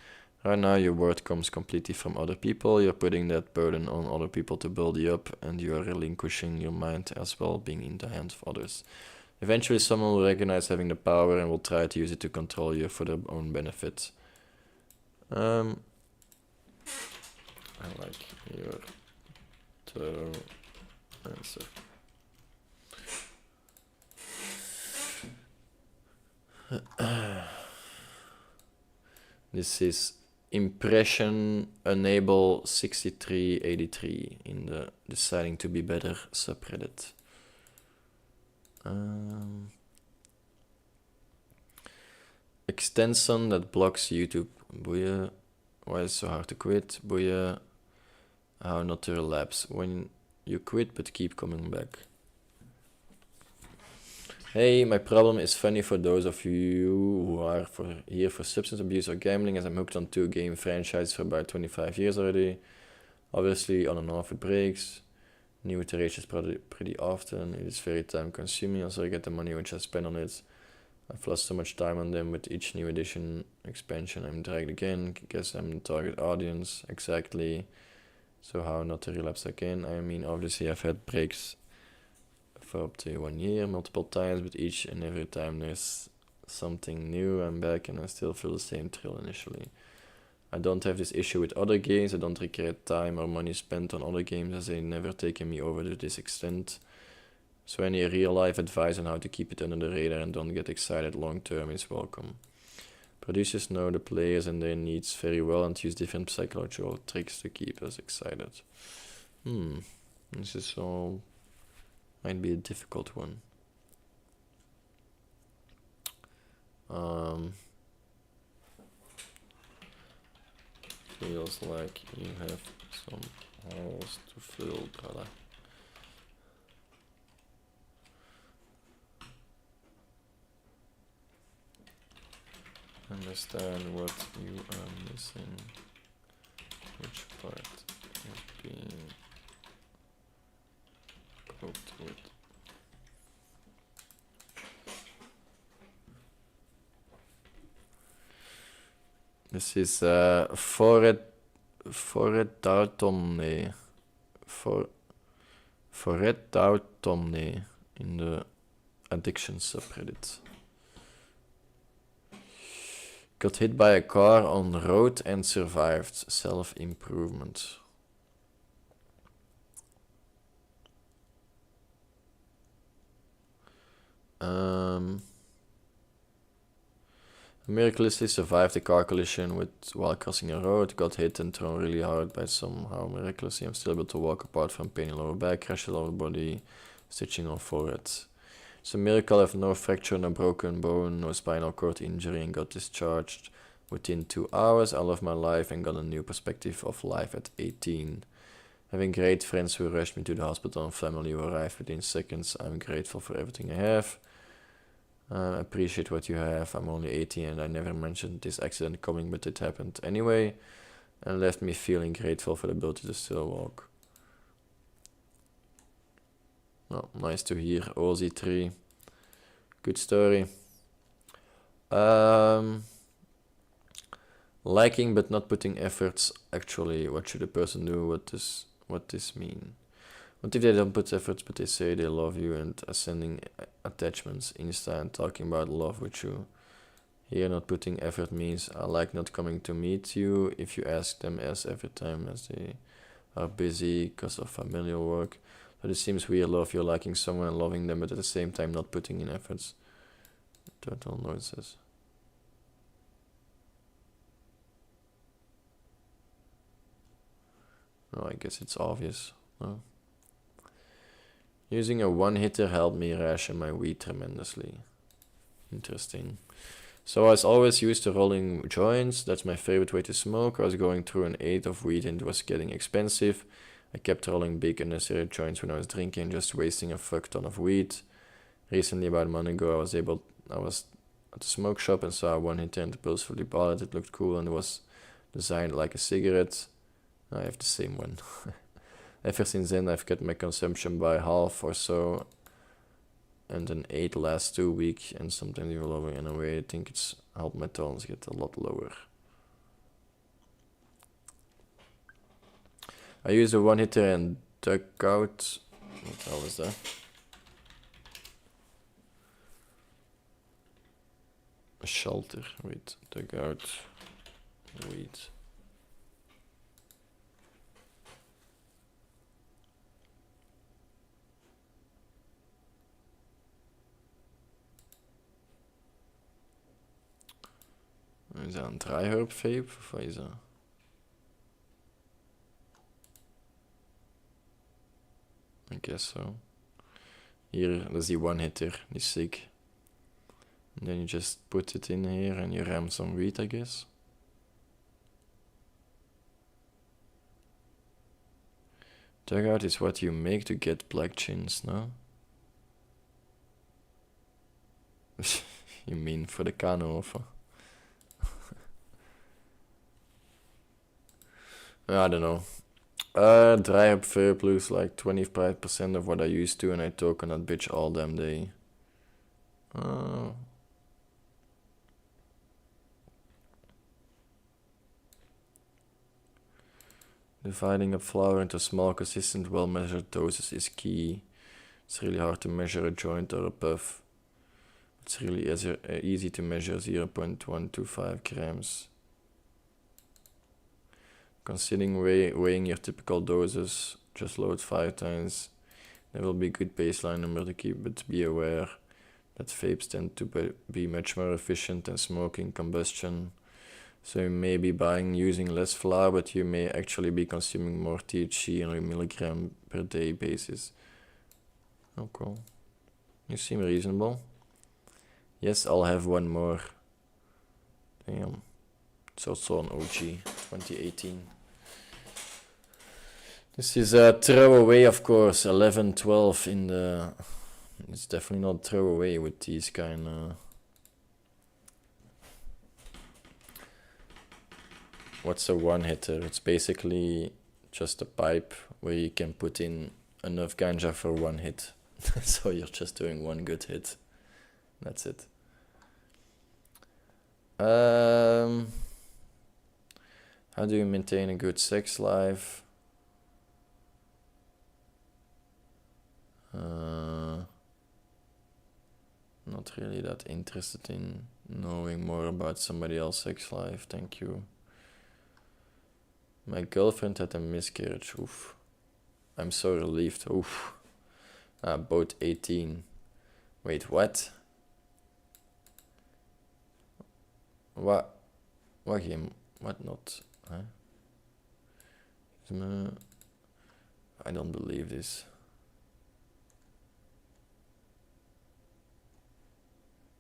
Right now, your worth comes completely from other people. You're putting that burden on other people to build you up, and you are relinquishing your mind as well, being in the hands of others. Eventually, someone will recognize having the power and will try to use it to control you for their own benefit. I like your thorough answer. This is Impression Enable 6383 in the Deciding to Be Better subreddit. Extension that blocks YouTube. Boeien. Why is it so hard to quit? Boeien. How not to relapse. When you quit but keep coming back. Hey, my problem is funny for those of you who are here for substance abuse or gambling, as I'm hooked on 2 game franchises for about 25 years already. Obviously, on and off it breaks. New iterations pretty often. It is very time consuming. Also, I get the money which I spend on it. I've lost so much time on them. With each new edition expansion, I'm dragged again. Guess I'm the target audience. Exactly. So how not to relapse again? I mean, obviously, I've had breaks for up to 1 year, multiple times, but each and every time there's something new, I'm back and I still feel the same thrill initially. I don't have this issue with other games. I don't regret time or money spent on other games, as they never taken me over to this extent. So any real life advice on how to keep it under the radar and don't get excited long term is welcome. Producers know the players and their needs very well and use different psychological tricks to keep us excited. This is all might be a difficult one. Feels like you have some holes to fill, brother. Understand what you are missing. Which part is being coped with. This is Forretautomne in the addiction subreddit. Got hit by a car on the road and survived. Self-improvement. Miraculously survived the car collision while crossing a road, got hit and thrown really hard, but somehow miraculously I'm still able to walk apart from pain in lower back, crash lower body, stitching on forehead. It's a miracle I have no fracture, no broken bone, no spinal cord injury, and got discharged within 2 hours. I love my life and got a new perspective of life at 18. Having great friends who rushed me to the hospital and family who arrived within seconds. I'm grateful for everything I have. I appreciate what you have. I'm only 18 and I never mentioned this accident coming, but it happened anyway. And left me feeling grateful for the ability to still walk. Oh, nice to hear. OZ3. Good story. Liking but not putting efforts. Actually, what should a person do? What this mean? What if they don't put efforts but they say they love you and are sending attachments Insta and talking about love with you? Here, not putting effort means I like not coming to meet you if you ask them as every time as they are busy because of familial work. But it seems weird, love you're liking someone and loving them, but at the same time not putting in efforts. Total noises. Oh, I guess it's obvious. No. Using a one-hitter helped me ration my weed tremendously. Interesting. So I was always used to rolling joints. That's my favorite way to smoke. I was going through an 8 of weed and it was getting expensive. I kept rolling big unnecessary joints when I was drinking, just wasting a fuck ton of weed. Recently, about a month ago, I was at the smoke shop and saw a one-hitter and impulsively bought it. It looked cool and it was designed like a cigarette. I have the same one. Ever since then, I've cut my consumption by half or so, and then 8 last 2 weeks, and sometimes even lower. In a way, I think it's helped my tolerance get a lot lower. I use a one-hitter and dug out. What the hell is that? A shelter. Wait, dug out. Wait. Is dat een dry-herb vape? Of wat is dat? I guess so. Hier, dat is die one-hitter. Die is sick. And then you just put it in here and you ram some weed, I guess. Dugout is what you make to get black chins, no? You mean for the kano of? I don't know. Dry up vape looks like 25% of what I used to, and I talk on that bitch all damn day. Dividing up flour into small, consistent, well-measured doses is key. It's really hard to measure a joint or a puff. It's really easy to measure 0.125 grams. Considering weighing your typical doses, just load 5 times. There will be a good baseline number to keep, but be aware that vapes tend to be much more efficient than smoking combustion. So you may be using less flour, but you may actually be consuming more THC on a milligram per day basis. Oh, cool. You seem reasonable. Yes, I'll have one more. Damn. It's also an OG, 2018. This is a throwaway, of course, 11, 12 in the... It's definitely not throwaway with these kind of... What's a one-hitter? It's basically just a pipe where you can put in enough ganja for one hit. So you're just doing one good hit. That's it. How do you maintain a good sex life? Not really that interested in knowing more about somebody else's sex life, thank you. My girlfriend had a miscarriage, oof. I'm so relieved, oof. Both 18. Wait, what? What game? What not? Huh? I don't believe this.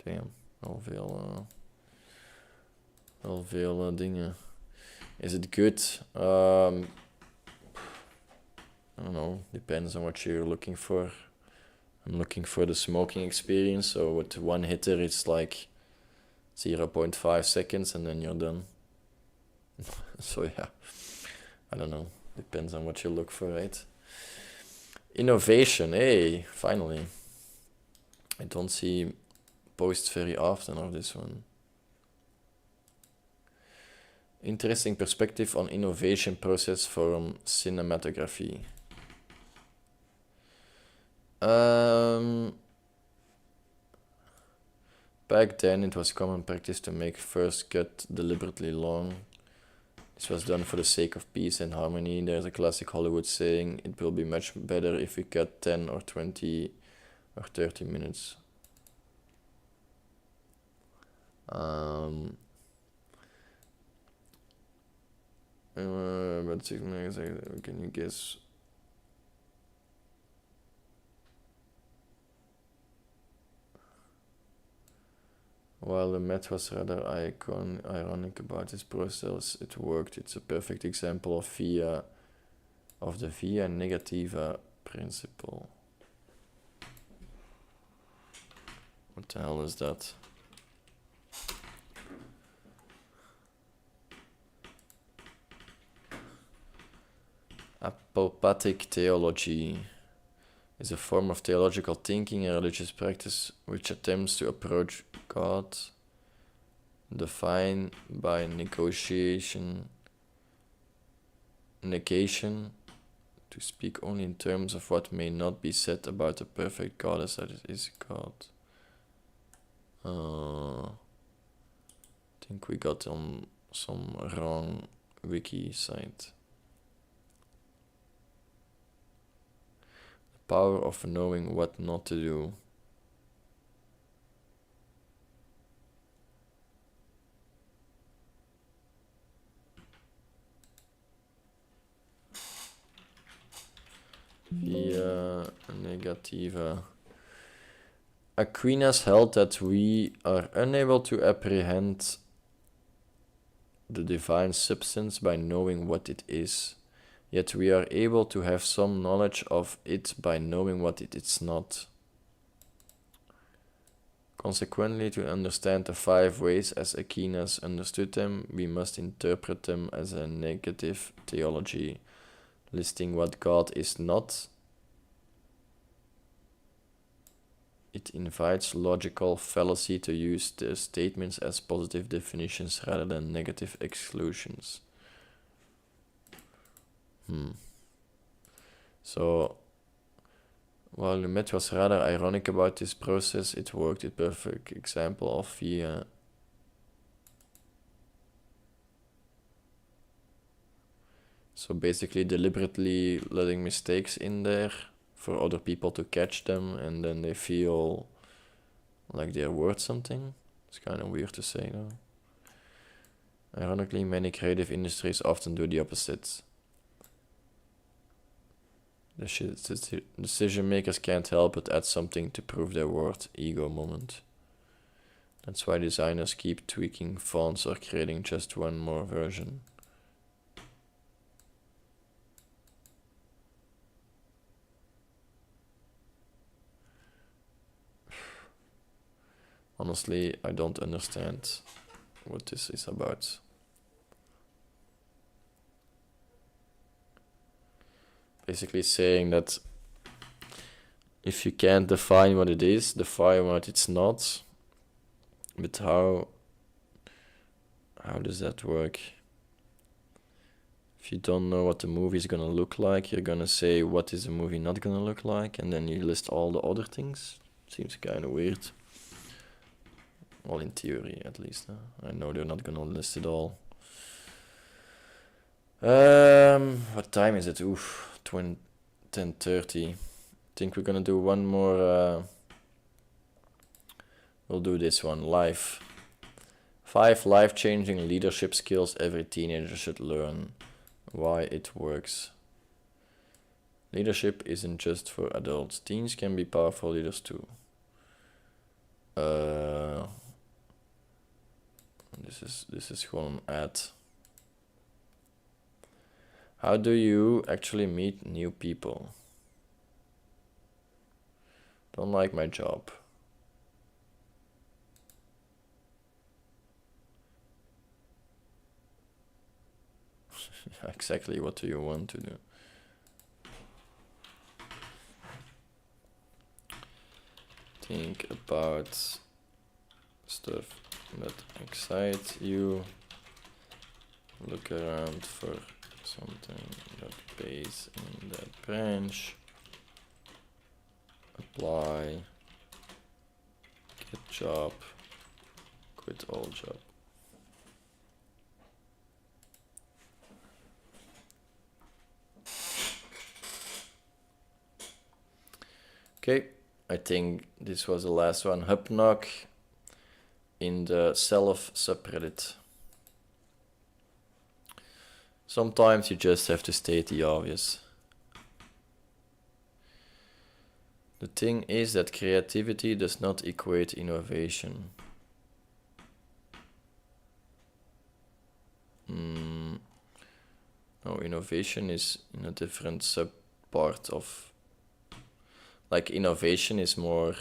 Damn, al veel dingen. Is it good? I don't know, depends on what you're looking for. I'm looking for the smoking experience, so with one hitter it's like 0.5 seconds and then you're done. So yeah, I don't know, depends on what you look for, right? Innovation, hey, finally. I don't see posts very often of this one. Interesting perspective on innovation process from cinematography. Back then it was common practice to make first cut deliberately long. This was done for the sake of peace and harmony. There's a classic Hollywood saying, it will be much better if we cut 10 or 20 or 30 minutes. But can you guess? While the math was rather ironic about this process, it worked. It's a perfect example of the via negativa principle. What the hell is that? Apopathic theology is a form of theological thinking and religious practice which attempts to approach God, defined by negation, to speak only in terms of what may not be said about the perfect God as that it is God. I think we got on some wrong wiki site. The power of knowing what not to do. Via negativa. Aquinas held that we are unable to apprehend the divine substance by knowing what it is, yet we are able to have some knowledge of it by knowing what it is not. Consequently, to understand the 5 ways as Aquinas understood them, we must interpret them as a negative theology, listing what God is not. It invites logical fallacy to use the statements as positive definitions rather than negative exclusions. So, while the myth was rather ironic about this process, it worked. A perfect example of via. So basically deliberately letting mistakes in there for other people to catch them, and then they feel like they're worth something. It's kind of weird to say though. Ironically, many creative industries often do the opposite. The decision makers can't help but add something to prove their worth, ego moment. That's why designers keep tweaking fonts or creating just one more version. Honestly, I don't understand what this is about. Basically saying that if you can't define what it is, define what it's not. But how does that work? If you don't know what the movie is gonna look like, you're gonna say what is the movie not gonna look like, and then you list all the other things. Seems kind of weird. Well, in theory, at least. I know they're not gonna list it all. What time is it? Oof, 10:30. I think we're gonna do one more. We'll do this one live. 5 life-changing leadership skills every teenager should learn. Why it works. Leadership isn't just for adults. Teens can be powerful leaders too. This is gewoon an ad. How do you actually meet new people? Don't like my job. Exactly, what do you want to do? Think about stuff that excite you. Look around for something that pays in that branch. Apply. Get job. Quit all job. Okay, I think this was the last one. Hub knock in the self subreddit. Sometimes you just have to state the obvious. The thing is that creativity does not equate innovation. No, innovation is in a different subpart of... Like, innovation is more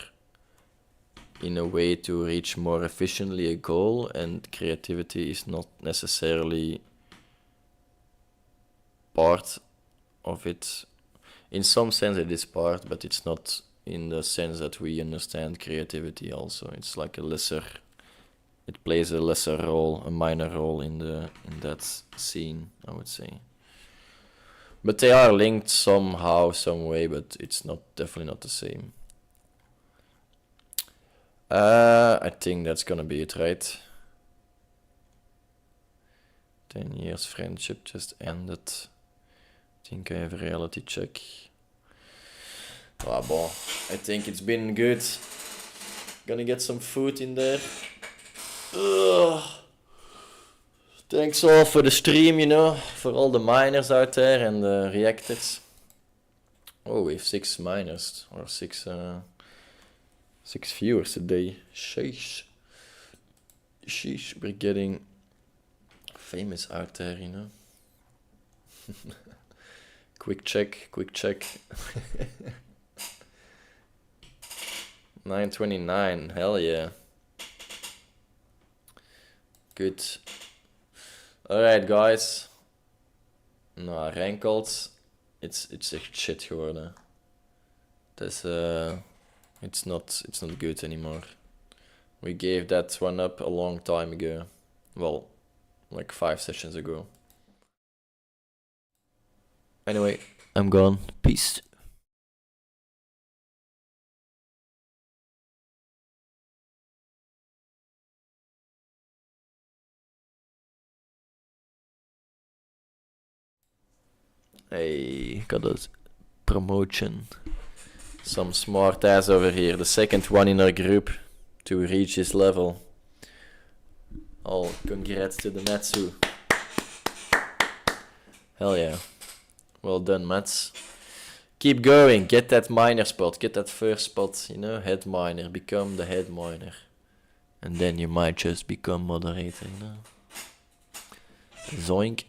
in a way to reach more efficiently a goal, and creativity is not necessarily part of it. In some sense it is part, but it's not in the sense that we understand creativity also. It's like a lesser... It plays a lesser role, a minor role in that scene, I would say. But they are linked somehow, some way, but it's definitely not the same. I think that's gonna be it, right? 10 years friendship just ended. I think I have a reality check. Ah, bon. I think it's been good. Gonna get some food in there. Ugh. Thanks all for the stream, you know, for all the miners out there and the reactors. Oh, we have 6 miners, or 6 viewers a day. Sheesh. Sheesh, we're getting famous out there, you know. Quick check. 9:29, hell yeah. Good. Alright guys. Nou, ranked. It's echt shit geworden. It's not good anymore. We gave that one up a long time ago. Well, like 5 sessions ago. Anyway, I'm gone. Peace. Hey, got a promotion. Some smart ass over here. The second one in our group to reach this level. Oh, congrats to the Matsu. Hell yeah. Well done, Mats. Keep going. Get that miner spot. Get that first spot. You know, head miner. Become the head miner. And then you might just become moderator, you know. Zoink.